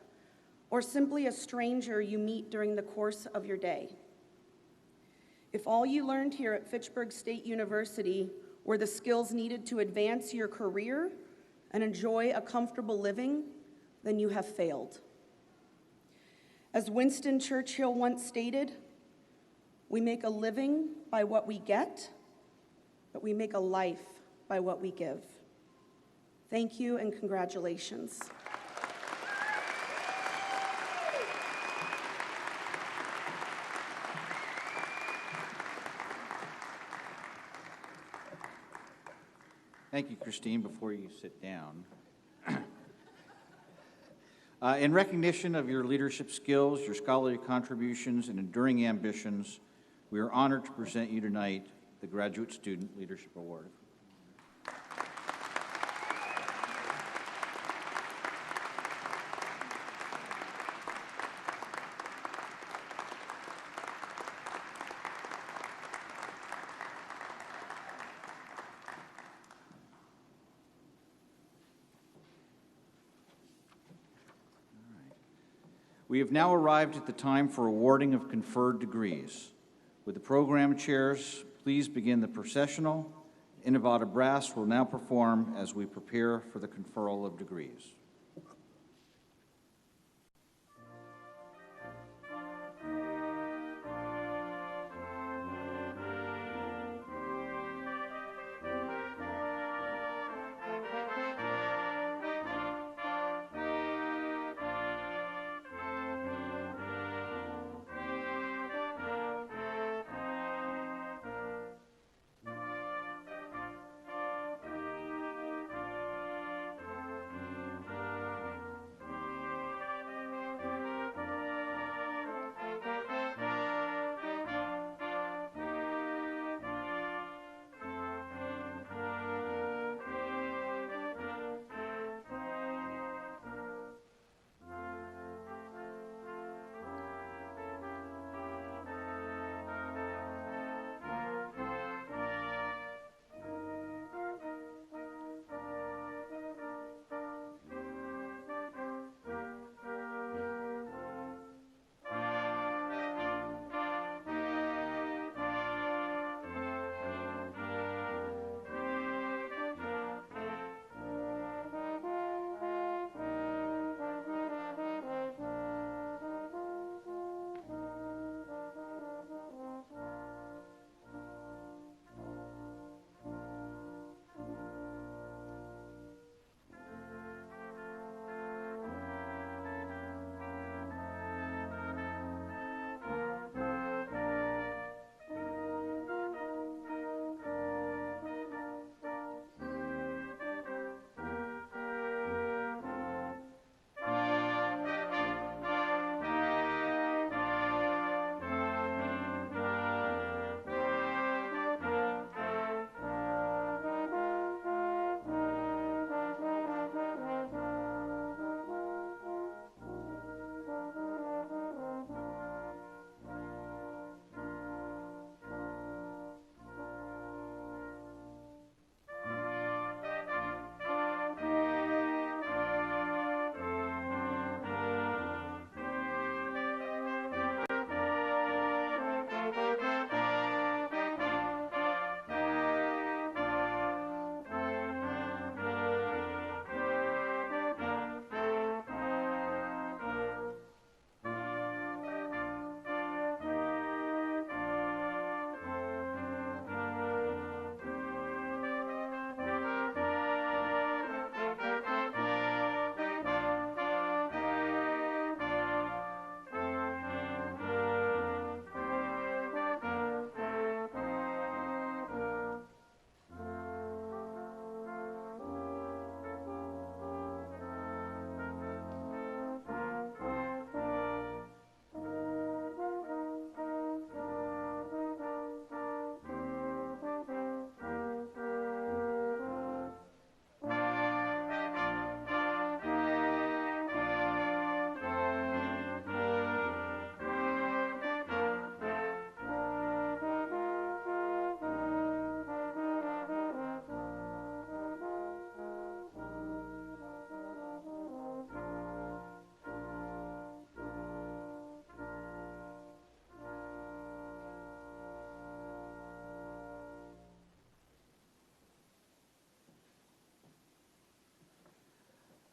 or simply a stranger you meet during the course of your day. If all you learned here at Fitchburg State University were the skills needed to advance your career and enjoy a comfortable living, then you have failed. As Winston Churchill once stated, we make a living by what we get, but we make a life by what we give. Thank you and congratulations. Thank you, Christine. Before you sit down, in recognition of your leadership skills, your scholarly contributions, and enduring ambitions, we are honored to present you tonight the Graduate Student Leadership Award. We have now arrived at the time for awarding of conferred degrees. Would the program chairs please begin the processional? Innovata Brass will now perform as we prepare for the conferral of degrees.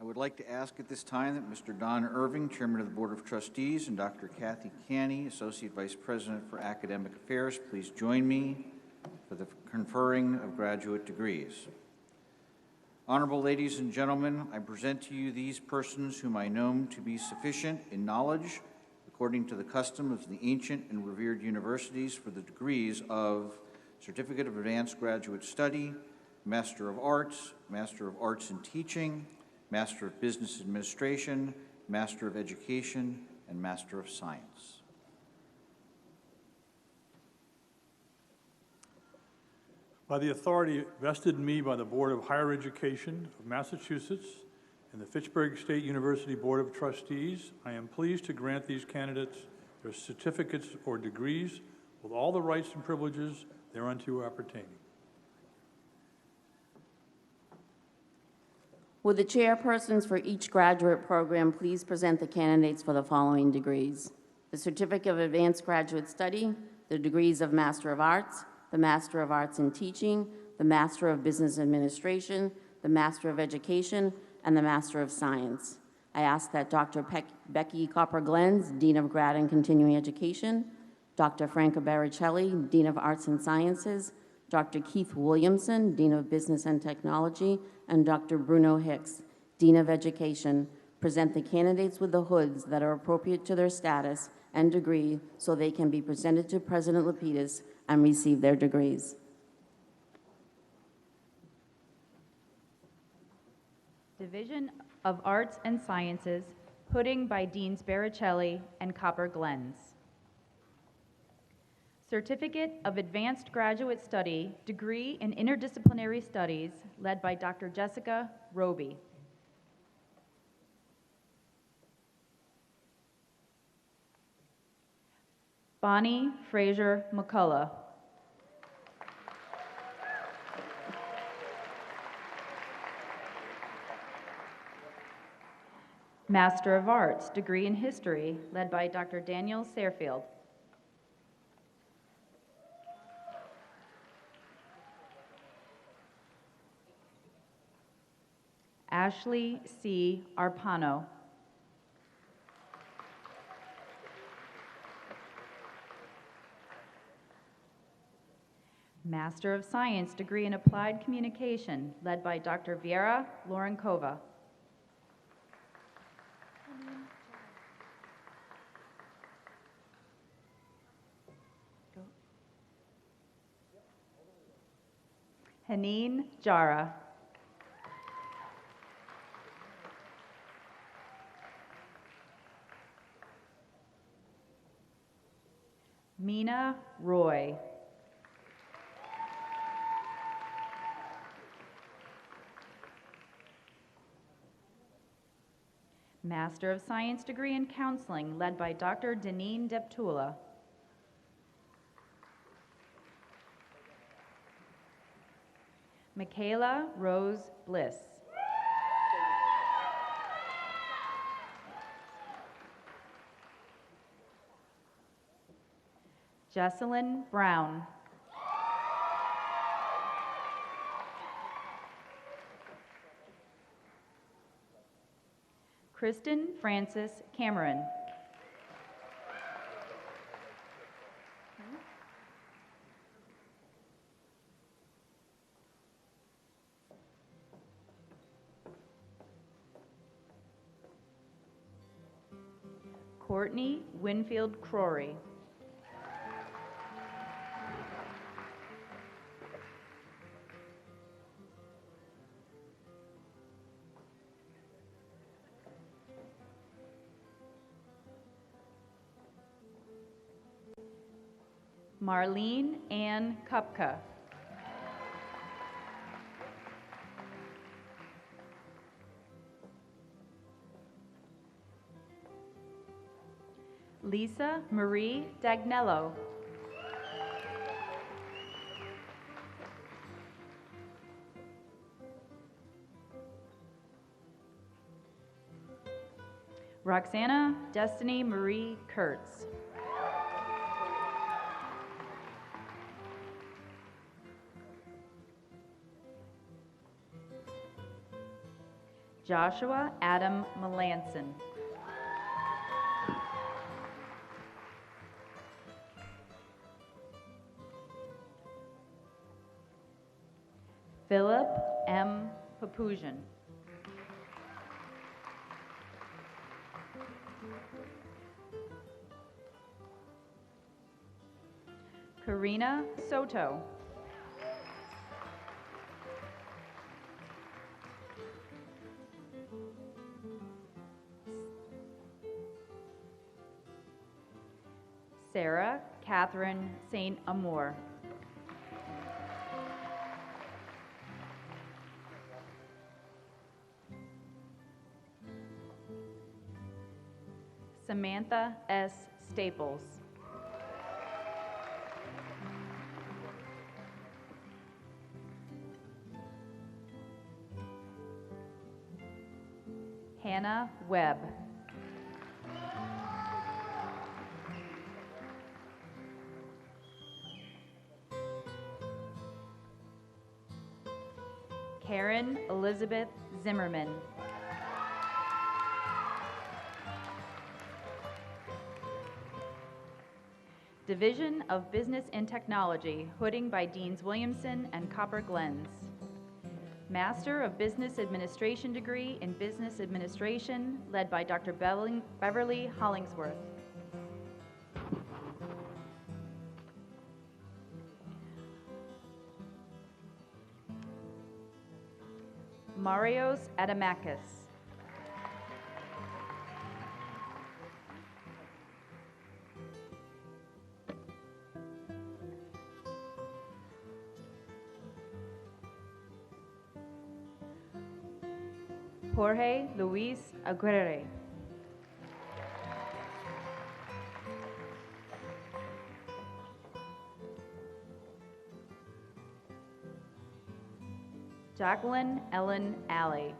would like to ask at this time that Mr. Don Irving, Chairman of the Board of Trustees, and Dr. Kathy Canny, Associate Vice President for Academic Affairs, please join me for the conferring of graduate degrees. Honorable ladies and gentlemen, I present to you these persons whom I know to be sufficient in knowledge, according to the custom of the ancient and revered universities, for the degrees of Certificate of Advanced Graduate Study, Master of Arts in Teaching, Master of Business Administration, Master of Education, and Master of Science. By the authority vested in me by the Board of Higher Education of Massachusetts and the Fitchburg State University Board of Trustees, I am pleased to grant these candidates their certificates or degrees with all the rights and privileges thereunto appertaining. Will the chairpersons for each graduate program please present the candidates for the following degrees: the Certificate of Advanced Graduate Study, the degrees of Master of Arts, the Master of Arts in Teaching, the Master of Business Administration, the Master of Education, and the Master of Science. I ask that Dr. Becky Copper-Glens, Dean of Grad and Continuing Education, Dr. Franca Baricelli, Dean of Arts and Sciences, Dr. Keith Williamson, Dean of Business and Technology, and Dr. Bruno Hicks, Dean of Education, present the candidates with the hoods that are appropriate to their status and degree so they can be presented to President Lapidus and receive their degrees. Division of Arts and Sciences, hooding by Deans Baricelli and Copper-Glens. Certificate of Advanced Graduate Study, degree in Interdisciplinary Studies, led by Dr. Jessica Roby. Bonnie Fraser McCullough. Master of Arts, degree in History, led by Dr. Daniel Sairfield. Ashley C. Arpano. Master of Science, degree in Applied Communication, led by Dr. Viera Lorenkova. Haneen Jara. Mina Roy. Master of Science degree in Counseling, led by Dr. Deneen Deptula. Michaela Rose Bliss. Jesselyn Brown. Kristen Francis Cameron. Courtney Winfield Crory. Marlene Ann Kupka. Lisa Marie Dagnello. Roxana Destiny Marie Kurtz. Joshua Adam Melanson. Philip M. Papusian. Karina Soto. Sarah Catherine St. Amour. Samantha S. Staples. Hannah Webb. Karen Elizabeth Zimmerman. Division of Business and Technology, hooding by Deans Williamson and Copper Glens. Master of Business Administration degree in Business Administration, led by Dr. Beverly Hollingsworth. Marios Adamakis. Jorge Luis Aguirre. Jacqueline Ellen Alley.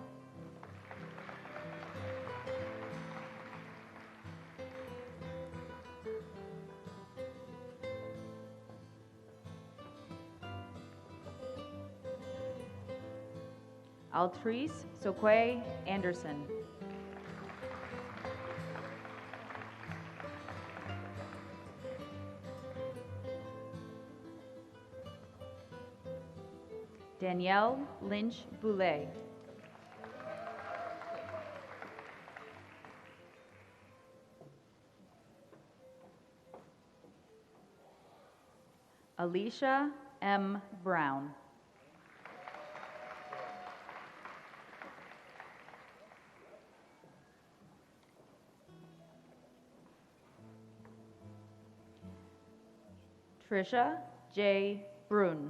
Altrice Soque Anderson. Danielle Lynch Boulay. Alicia M. Brown. Trisha J. Brun.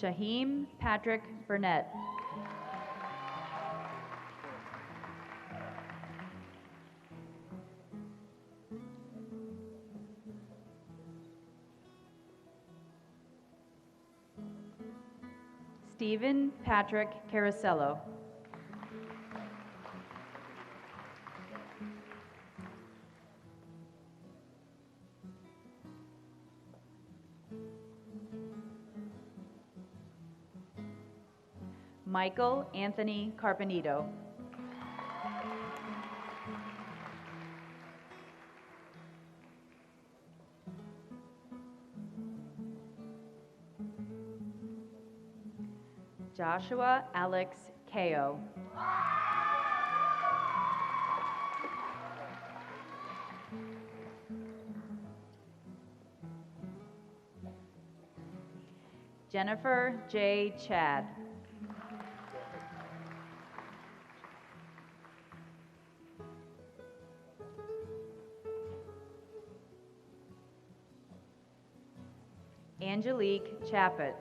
Shaheem Patrick Burnett. Stephen Patrick Carasello. Michael Anthony Carpenito. Joshua Alex Kao. Jennifer J. Chad. Angelique Chappett.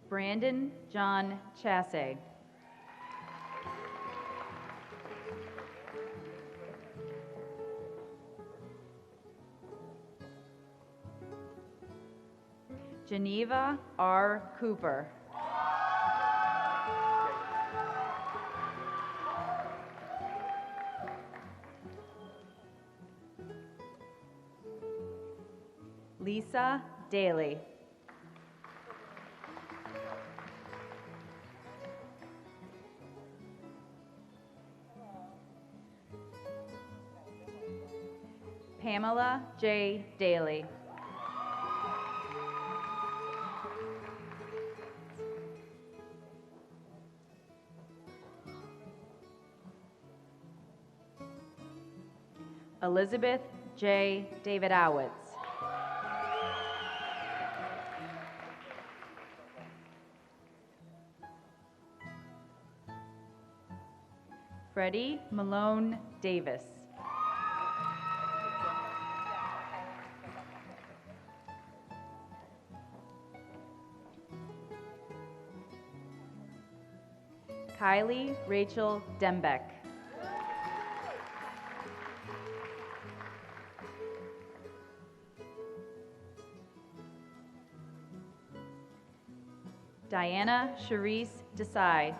Brandon John Chassé. Geneva R. Cooper. Lisa Daly. Pamela J. Daly. Elizabeth J. David Owitz. Freddie Malone Davis. Kylie Rachel Dembeck. Diana Charisse Desai.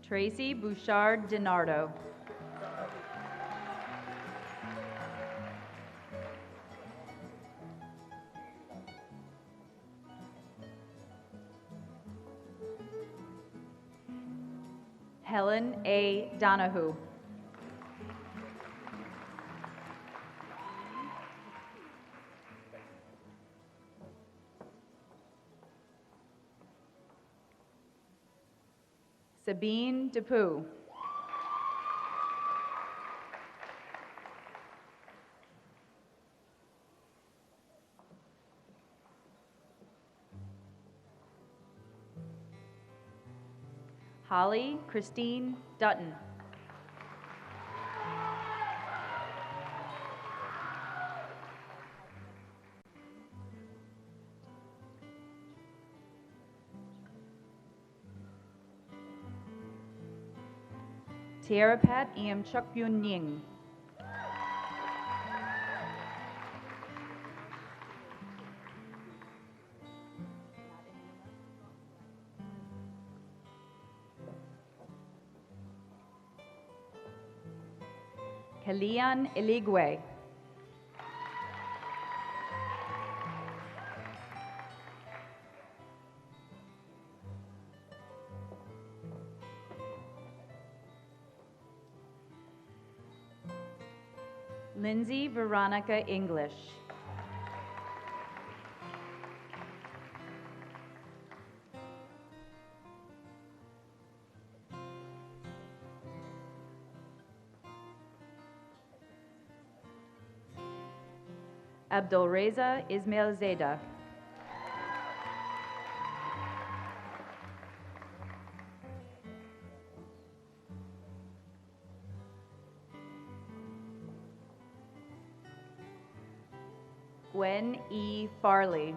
Tracy Bouchard DiNardo. Helen A. Donahue. Sabine DePoo. Holly Christine Dutton. Tierra Pat Iam Chuk Yun Ning. Kalian Eligwe. Lindsay Veronica English. Abdulreza Ismail Zeda. Gwen E. Farley.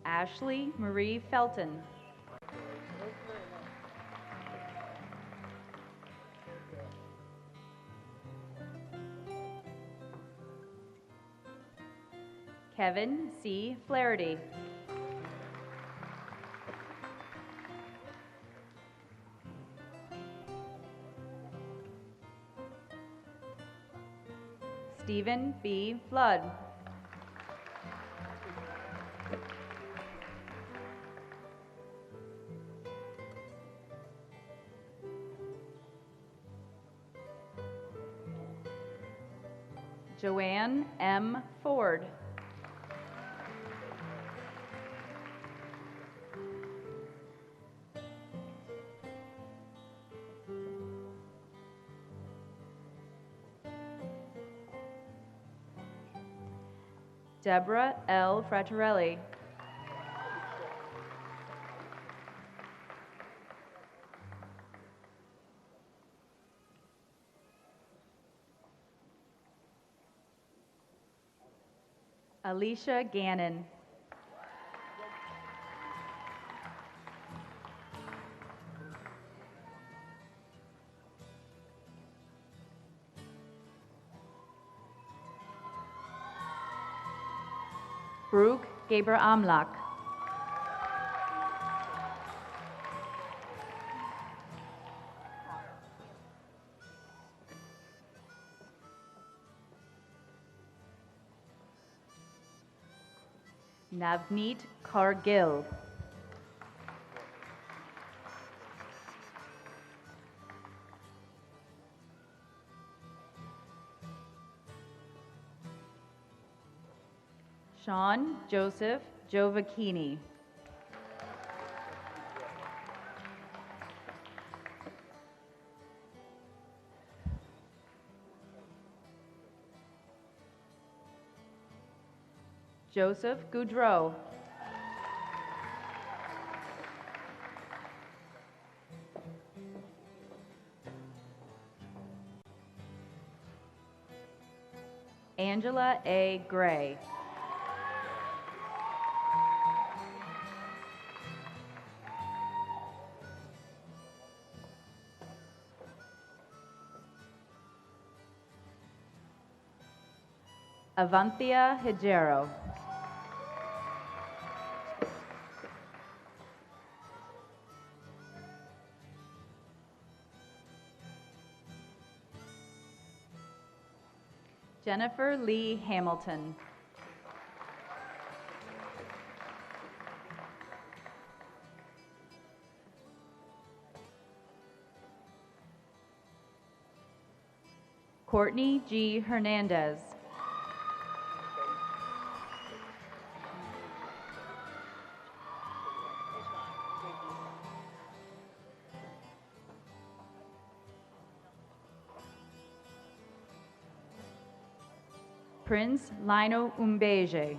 Ashley Marie Felton. Kevin C. Flaherty. Stephen B. Flood. Joanne M. Ford. Deborah L. Frattarelli. Alicia Gannon. Brooke Gaber Amlak. Navneet Cargill. Sean Joseph Jovacchini. Joseph Goudreau. Angela A. Gray. Avanthia Hijero. Jennifer Lee Hamilton. Courtney G. Hernandez. Prince Lino Umbeje.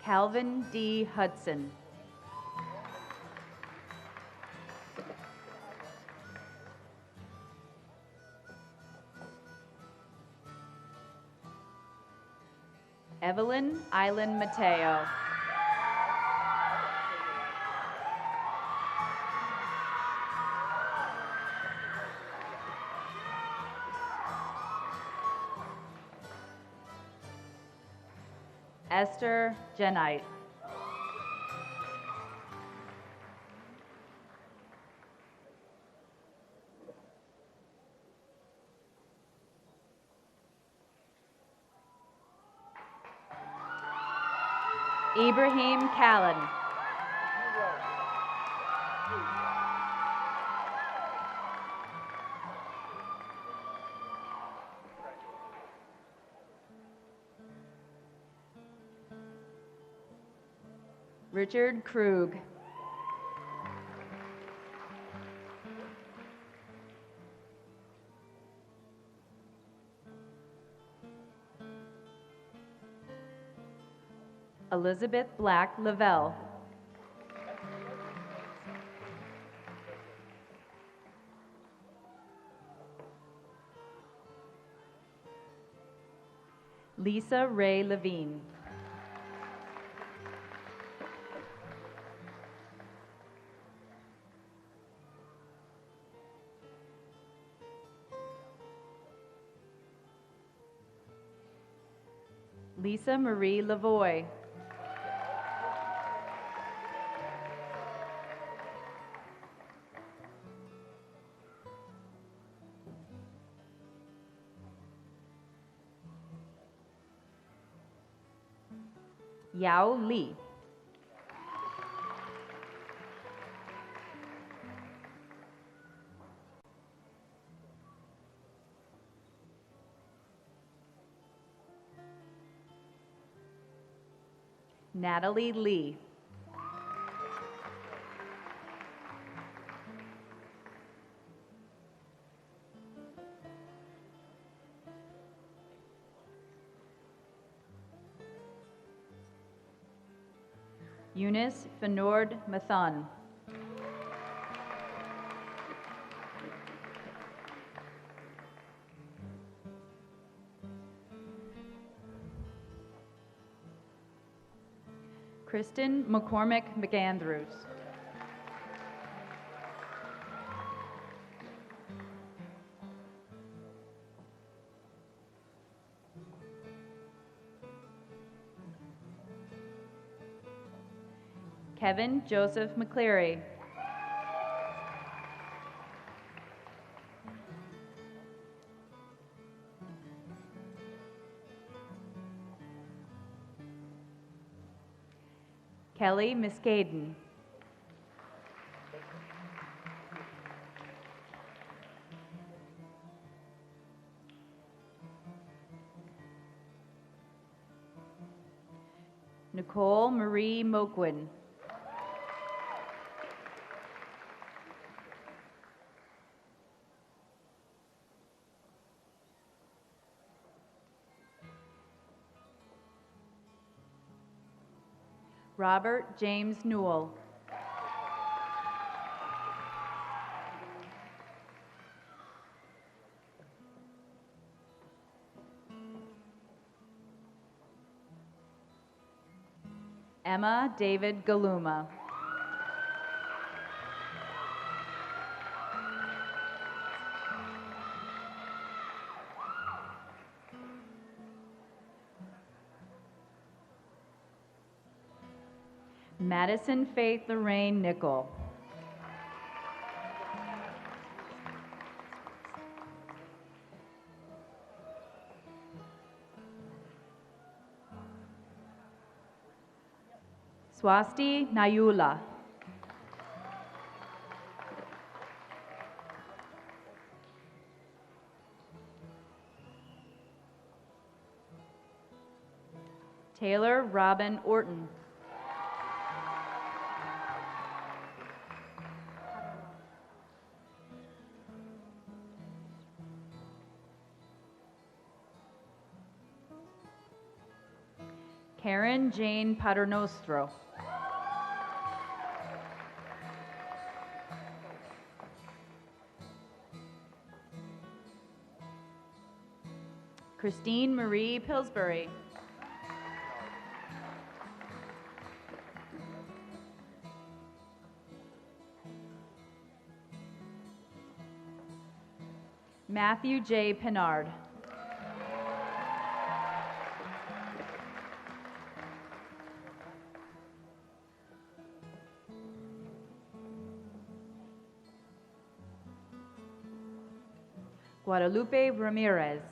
Calvin D. Hudson. Evelyn Island Mateo. Esther Jenite. Ibrahim Callan. Richard Krug. Elizabeth Black Lavelle. Lisa Ray Levine. Lisa Marie Lavoie. Yao Li. Natalie Lee. Eunice Fenord Mathun. Kristen McCormick McAndrews. Kevin Joseph McCleary. Kelly Miscaden. Nicole Marie Moquin. Robert James Newell. Emma David Galuma. Madison Faith Lorraine Nickel. Swasti Nayula. Taylor Robin Orton. Karen Jane Paternostro. Christine Marie Pillsbury. Matthew J. Pinard. Guadalupe Ramirez.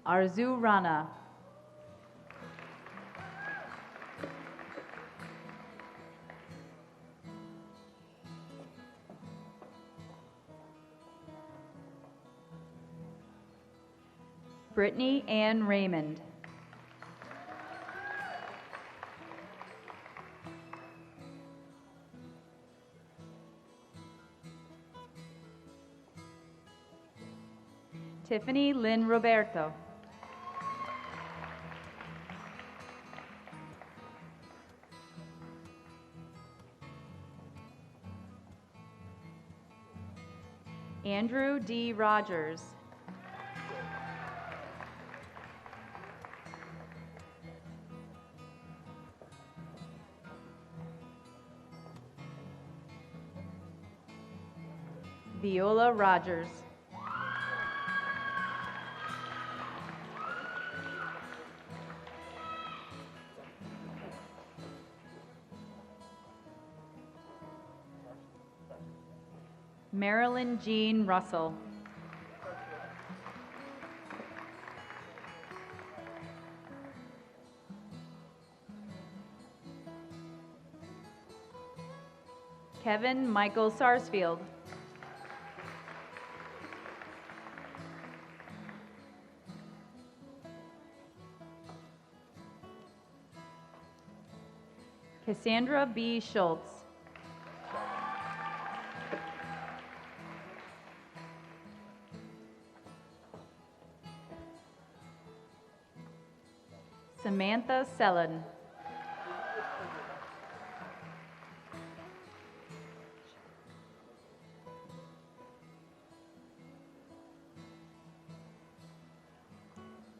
Arzu Rana. Brittany Ann Raymond. Tiffany Lynn Roberto. Andrew D. Rogers. Viola Rogers. Marilyn Jean Russell. Kevin Michael Sarsfield. Cassandra B. Schultz. Samantha Sellen.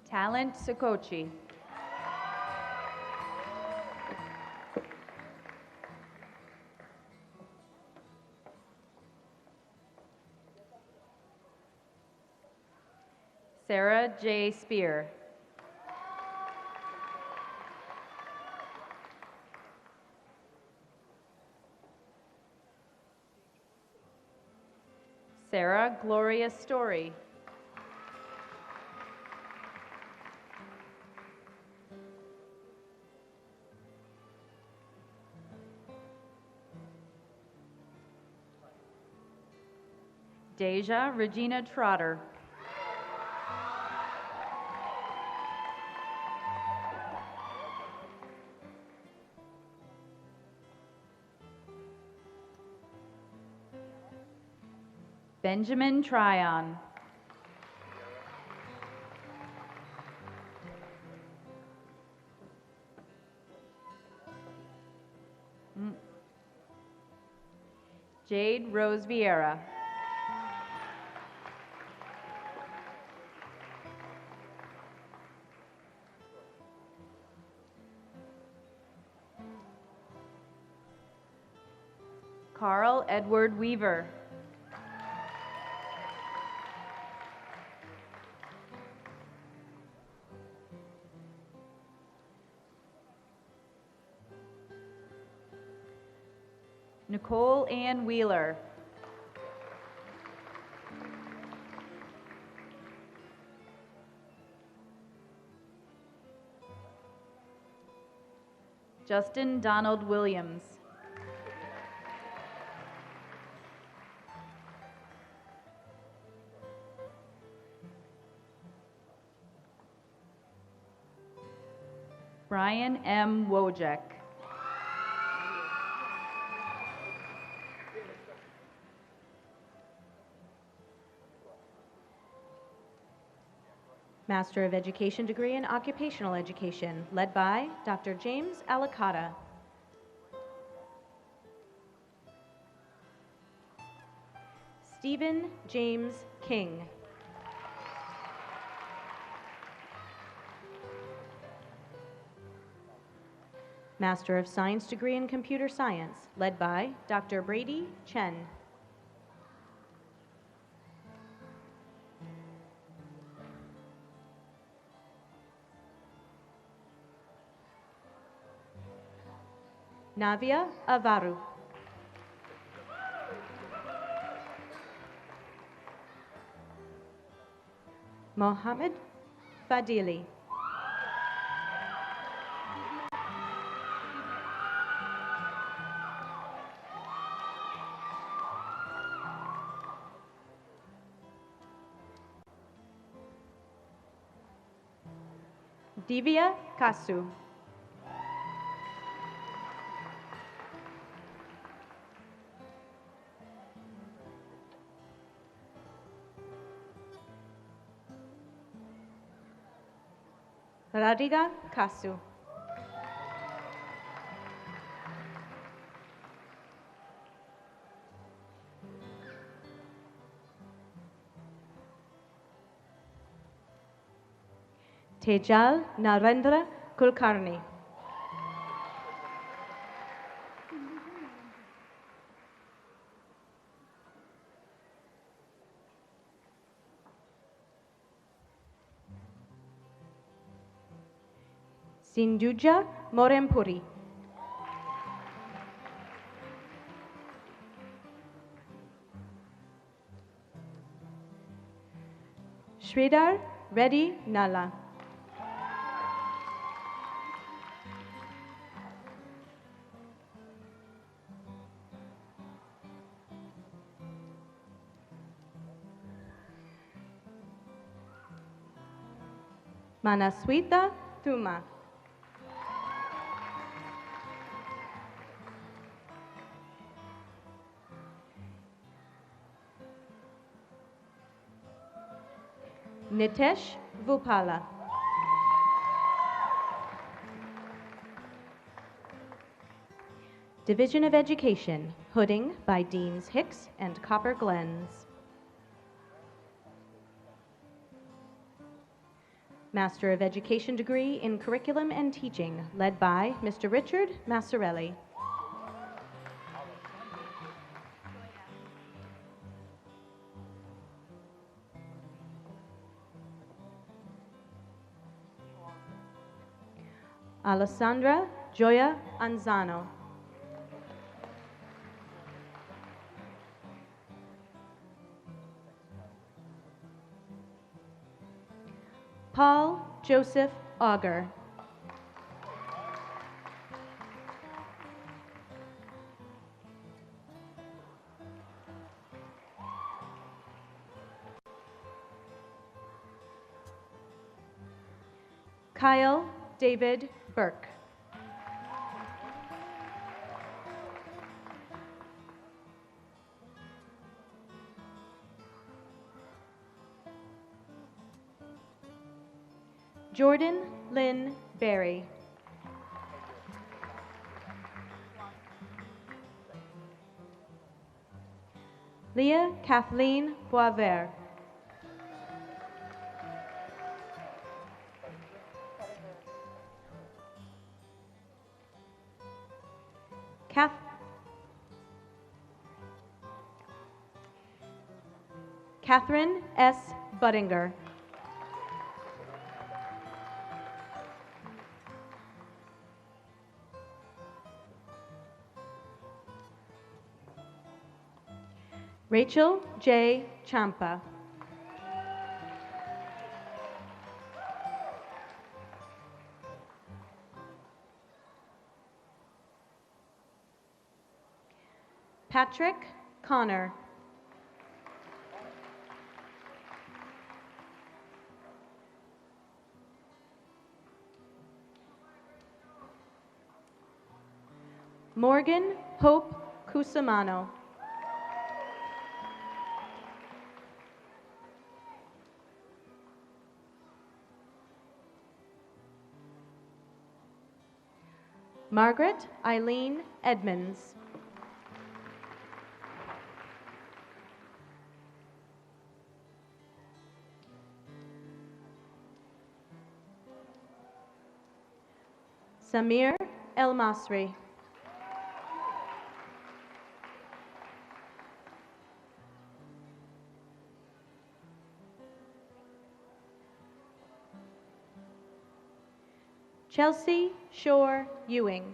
Talent Sokochi. Sarah J. Spear. Sarah Gloria Story. Deja Regina Trotter. Benjamin Tryon. Jade Rose Vieira. Carl Edward Weaver. Nicole Ann Wheeler. Justin Donald Williams. Brian M. Wojek. Master of Education degree in Occupational Education, led by Dr. James Alicata. Stephen James King. Master of Science degree in Computer Science, led by Dr. Brady Chen. Navia Avaru. Mohammed Fadili. Divya Kasu. Radhika Kasu. Tejal Narendra Kulkarni. Sinduja Morempuri. Sridhar Reddy Nala. Manaswita Thuma. Nitesh Vupala. Division of Education, Hooding by Deans Hicks and Copper Glens. Master of Education degree in Curriculum and Teaching, led by Mr. Richard Massarelli. Alessandra Gioia Anzano. Paul Joseph Auger. Kyle David Burke. Jordan Lynn Berry. Leah Kathleen Boisvert. Catherine S. Budinger. Rachel J. Champa. Patrick Connor. Morgan Hope Cusimano. Margaret Eileen Edmonds. Samir El Masri. Chelsea Shore Ewing.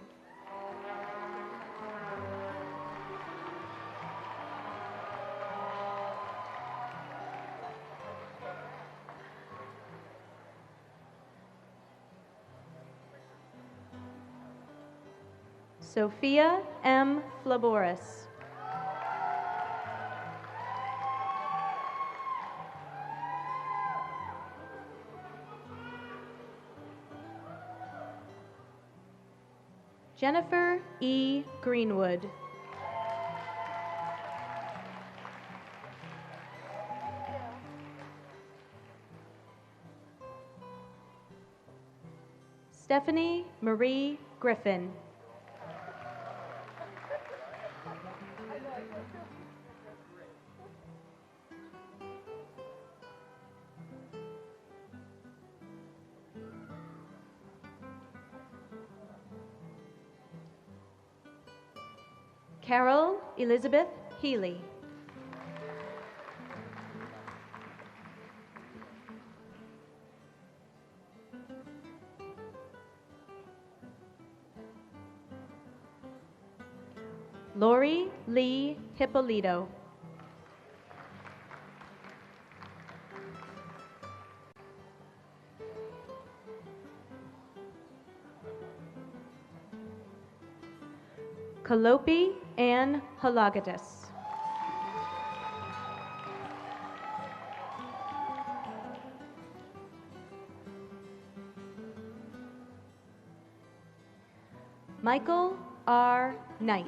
Sophia M. Flaboris. Jennifer E. Greenwood. Stephanie Marie Griffin. Carol Elizabeth Healy. Lori Lee Hippolito. Kalopi Ann Halagatis. Michael R. Knight.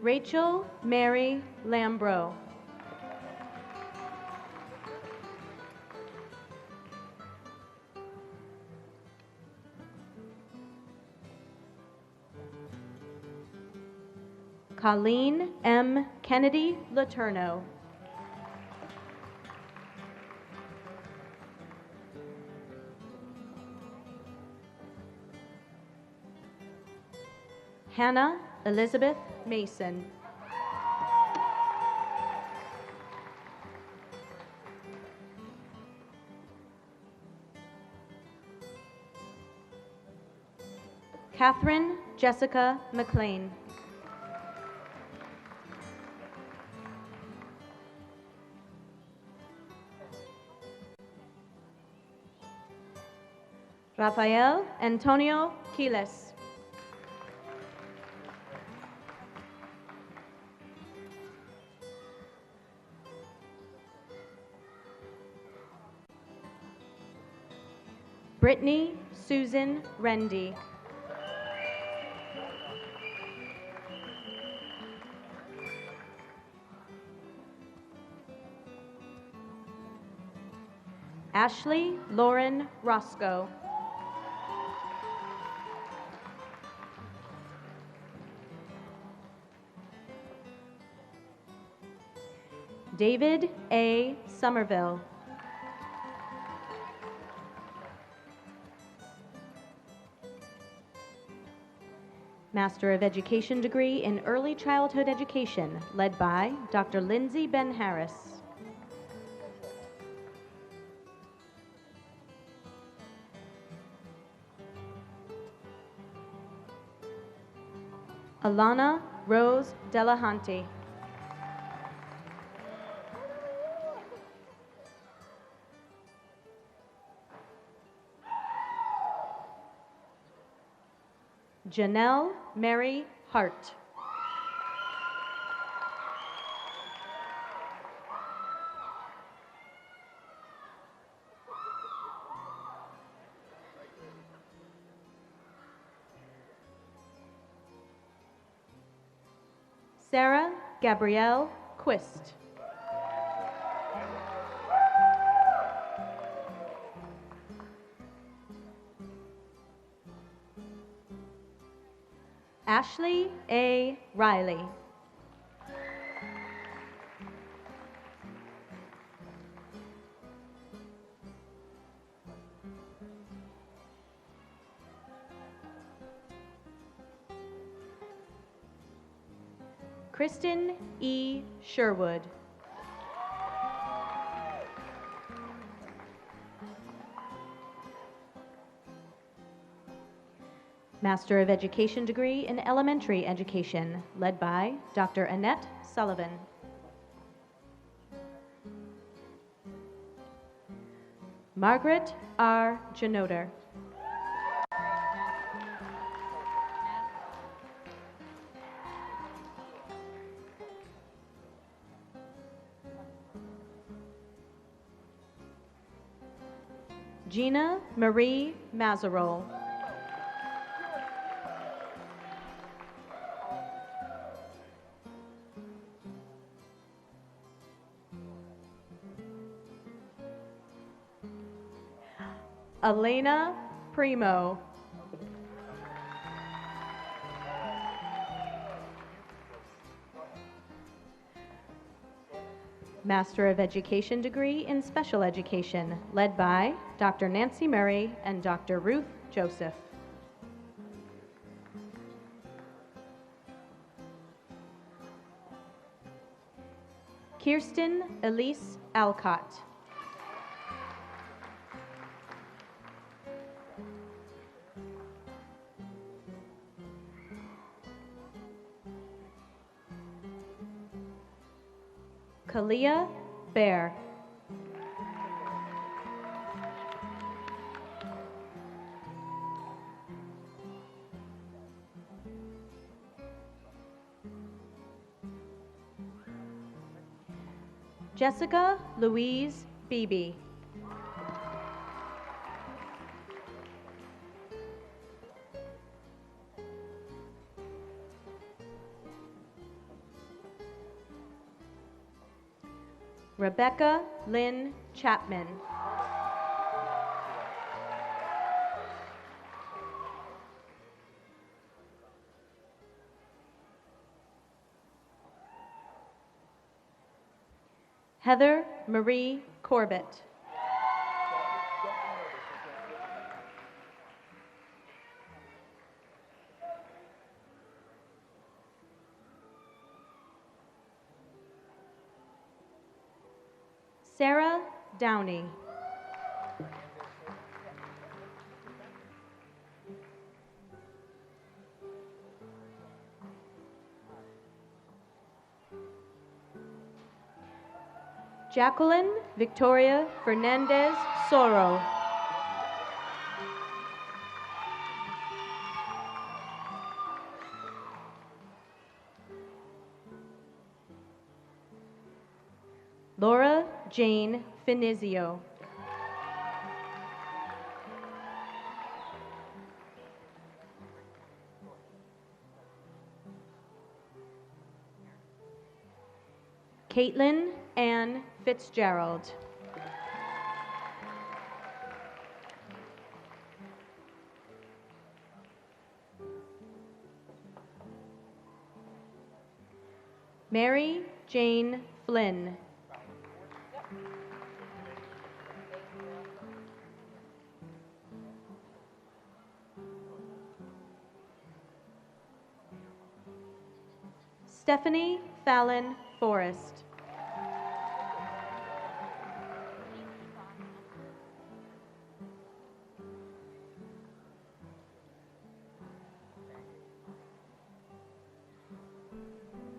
Rachel Mary Lambro. Colleen M. Kennedy Letourneau. Hannah Elizabeth Mason. Catherine Jessica McLean. Rafael Antonio Quiles. Brittany Susan Rendy. Ashley Lauren Roscoe. David A. Somerville. Master of Education degree in Early Childhood Education, led by Dr. Lindsay Ben Harris. Alana Rose Delahanty. Janelle Mary Hart. Sarah Gabrielle Quist. Ashley A. Riley. Kristen E. Sherwood. Master of Education degree in Elementary Education, led by Dr. Annette Sullivan. Margaret R. Janoder. Gina Marie Mazarol. Elena Primo. Master of Education degree in Special Education, led by Dr. Nancy Murray and Dr. Ruth Joseph. Kirsten Elise Alcott. Kalia Bear. Jessica Louise Beebe. Rebecca Lynn Chapman. Heather Marie Corbett. Sarah Downey. Jacqueline Victoria Fernandez Soro. Laura Jane Finizio. Caitlin Ann Fitzgerald. Mary Jane Flynn. Stephanie Fallon Forrest.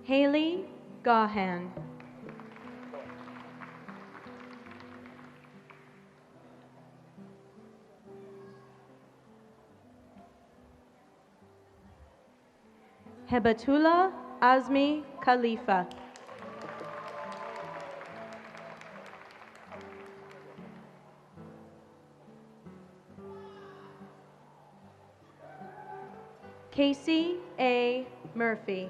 Haley Gahan. Hebatullah Azmi Khalifa. Casey A. Murphy.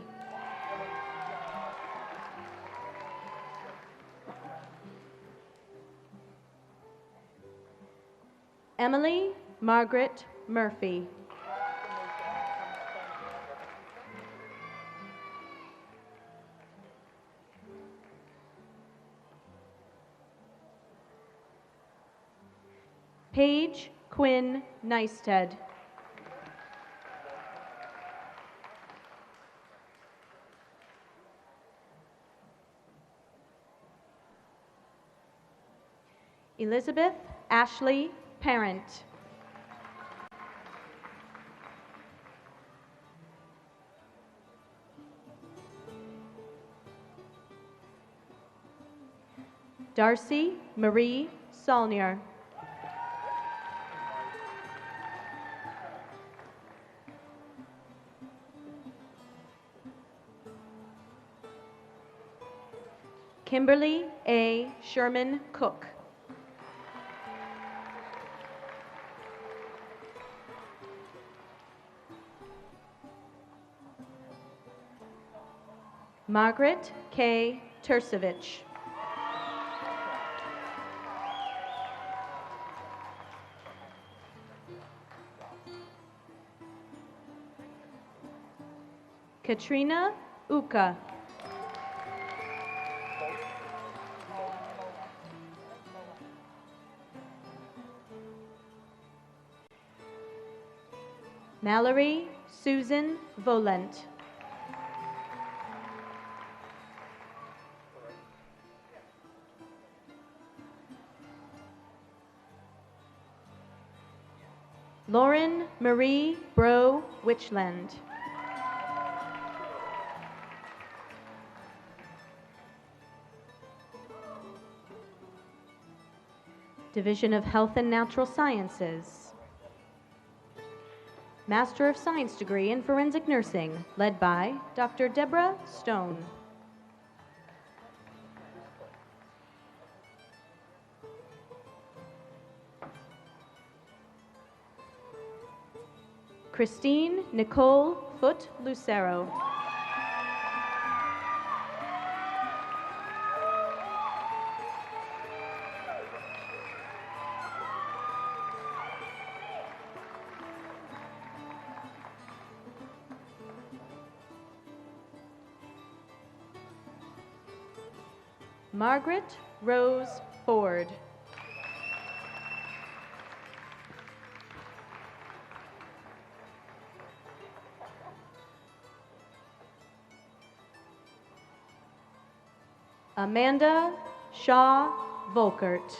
Emily Margaret Murphy. Paige Quinn Neisted. Elizabeth Ashley Parent. Darcy Marie Saulnier. Kimberly A. Sherman Cook. Margaret K. Tursevich. Katrina Uka. Mallory Susan Volent. Lauren Marie Bro Witchland. Division of Health and Natural Sciences. Master of Science degree in Forensic Nursing, led by Dr. Deborah Stone. Christine Nicole Foote-Lucero. Margaret Rose Ford. Amanda Shaw Volkert.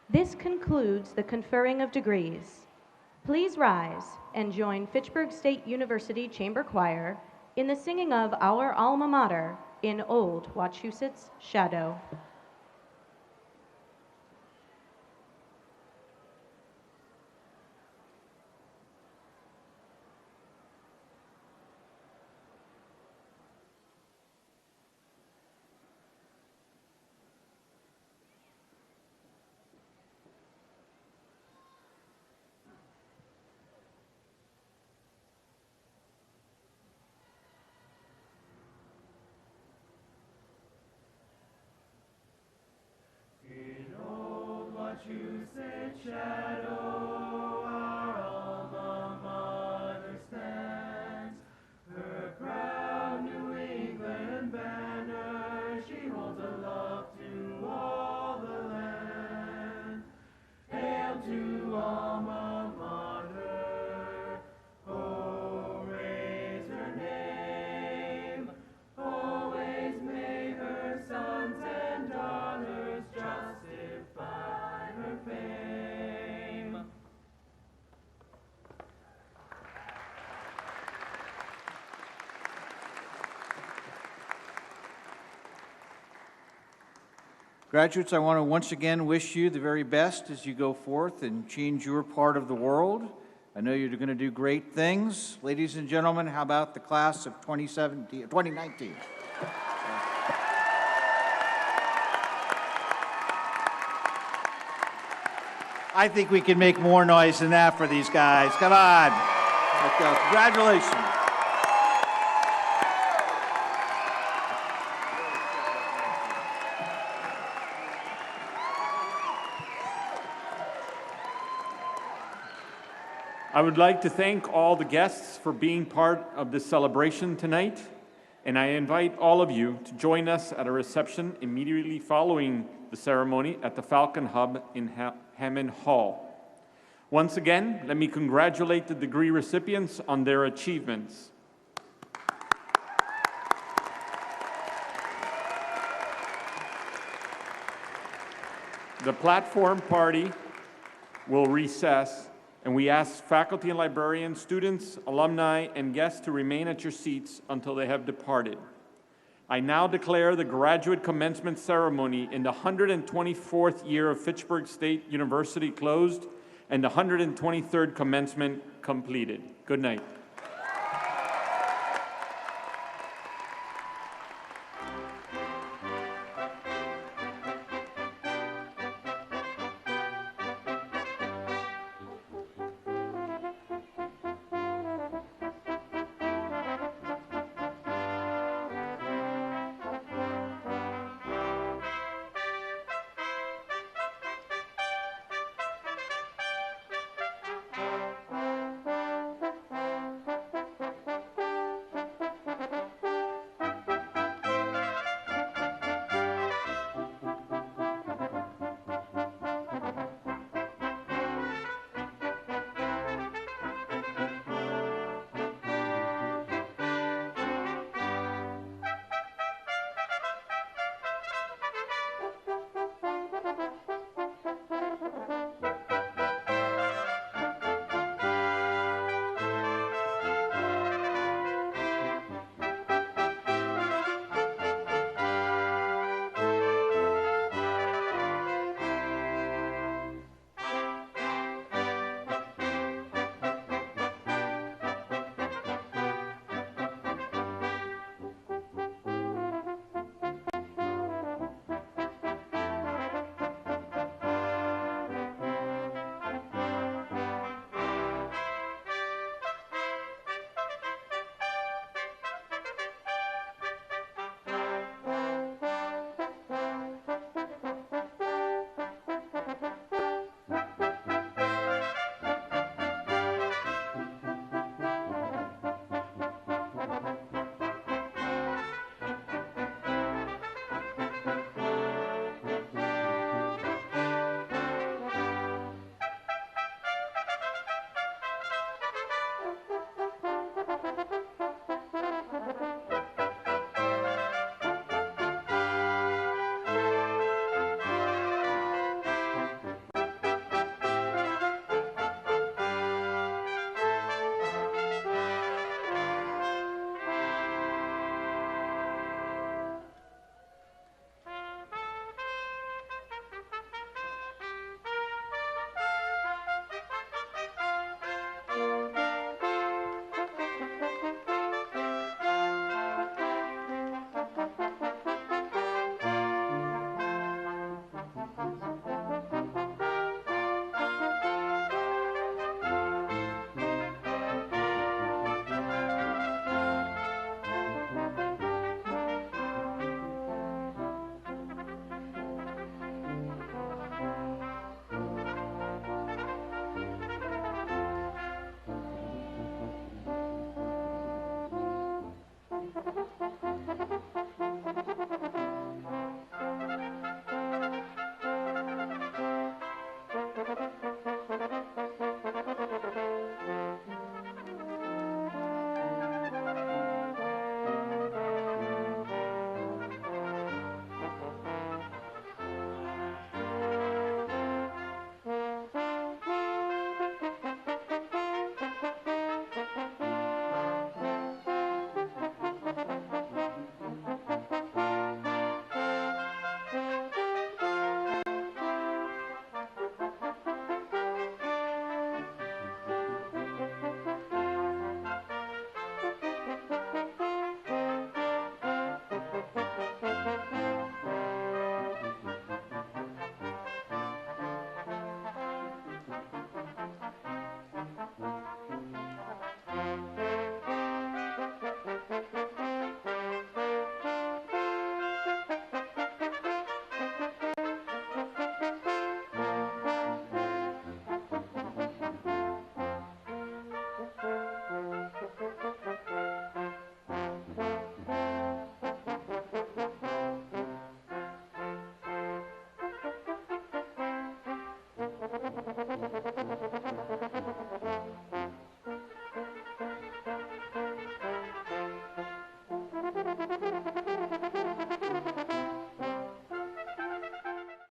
This concludes the conferring of degrees. Please rise and join Fitchburg State University Chamber Choir in the singing of our alma mater in Old Wachusett's Shadow. Shadow, our alma mater stands. Her proud New England banner she holds aloft to all the land. Hail to alma mater, oh raise her name. Always may her sons and daughters justify her fame. Graduates, I want to once again wish you the very best as you go forth and change your part of the world. I know you're going to do great things. Ladies and gentlemen, how about the class of 2019? I think we can make more noise than that for these guys. Come on. Let's go. Congratulations. I would like to thank all the guests for being part of this celebration tonight, and I invite all of you to join us at a reception immediately following the ceremony at the Falcon Hub in Hammond Hall. Once again, let me congratulate the degree recipients on their achievements. The platform party will recess, and we ask faculty and librarians, students, alumni, and guests to remain at your seats until they have departed. I now declare the Graduate Commencement Ceremony in the 124th year of Fitchburg State University closed and the 123rd commencement completed. Good night.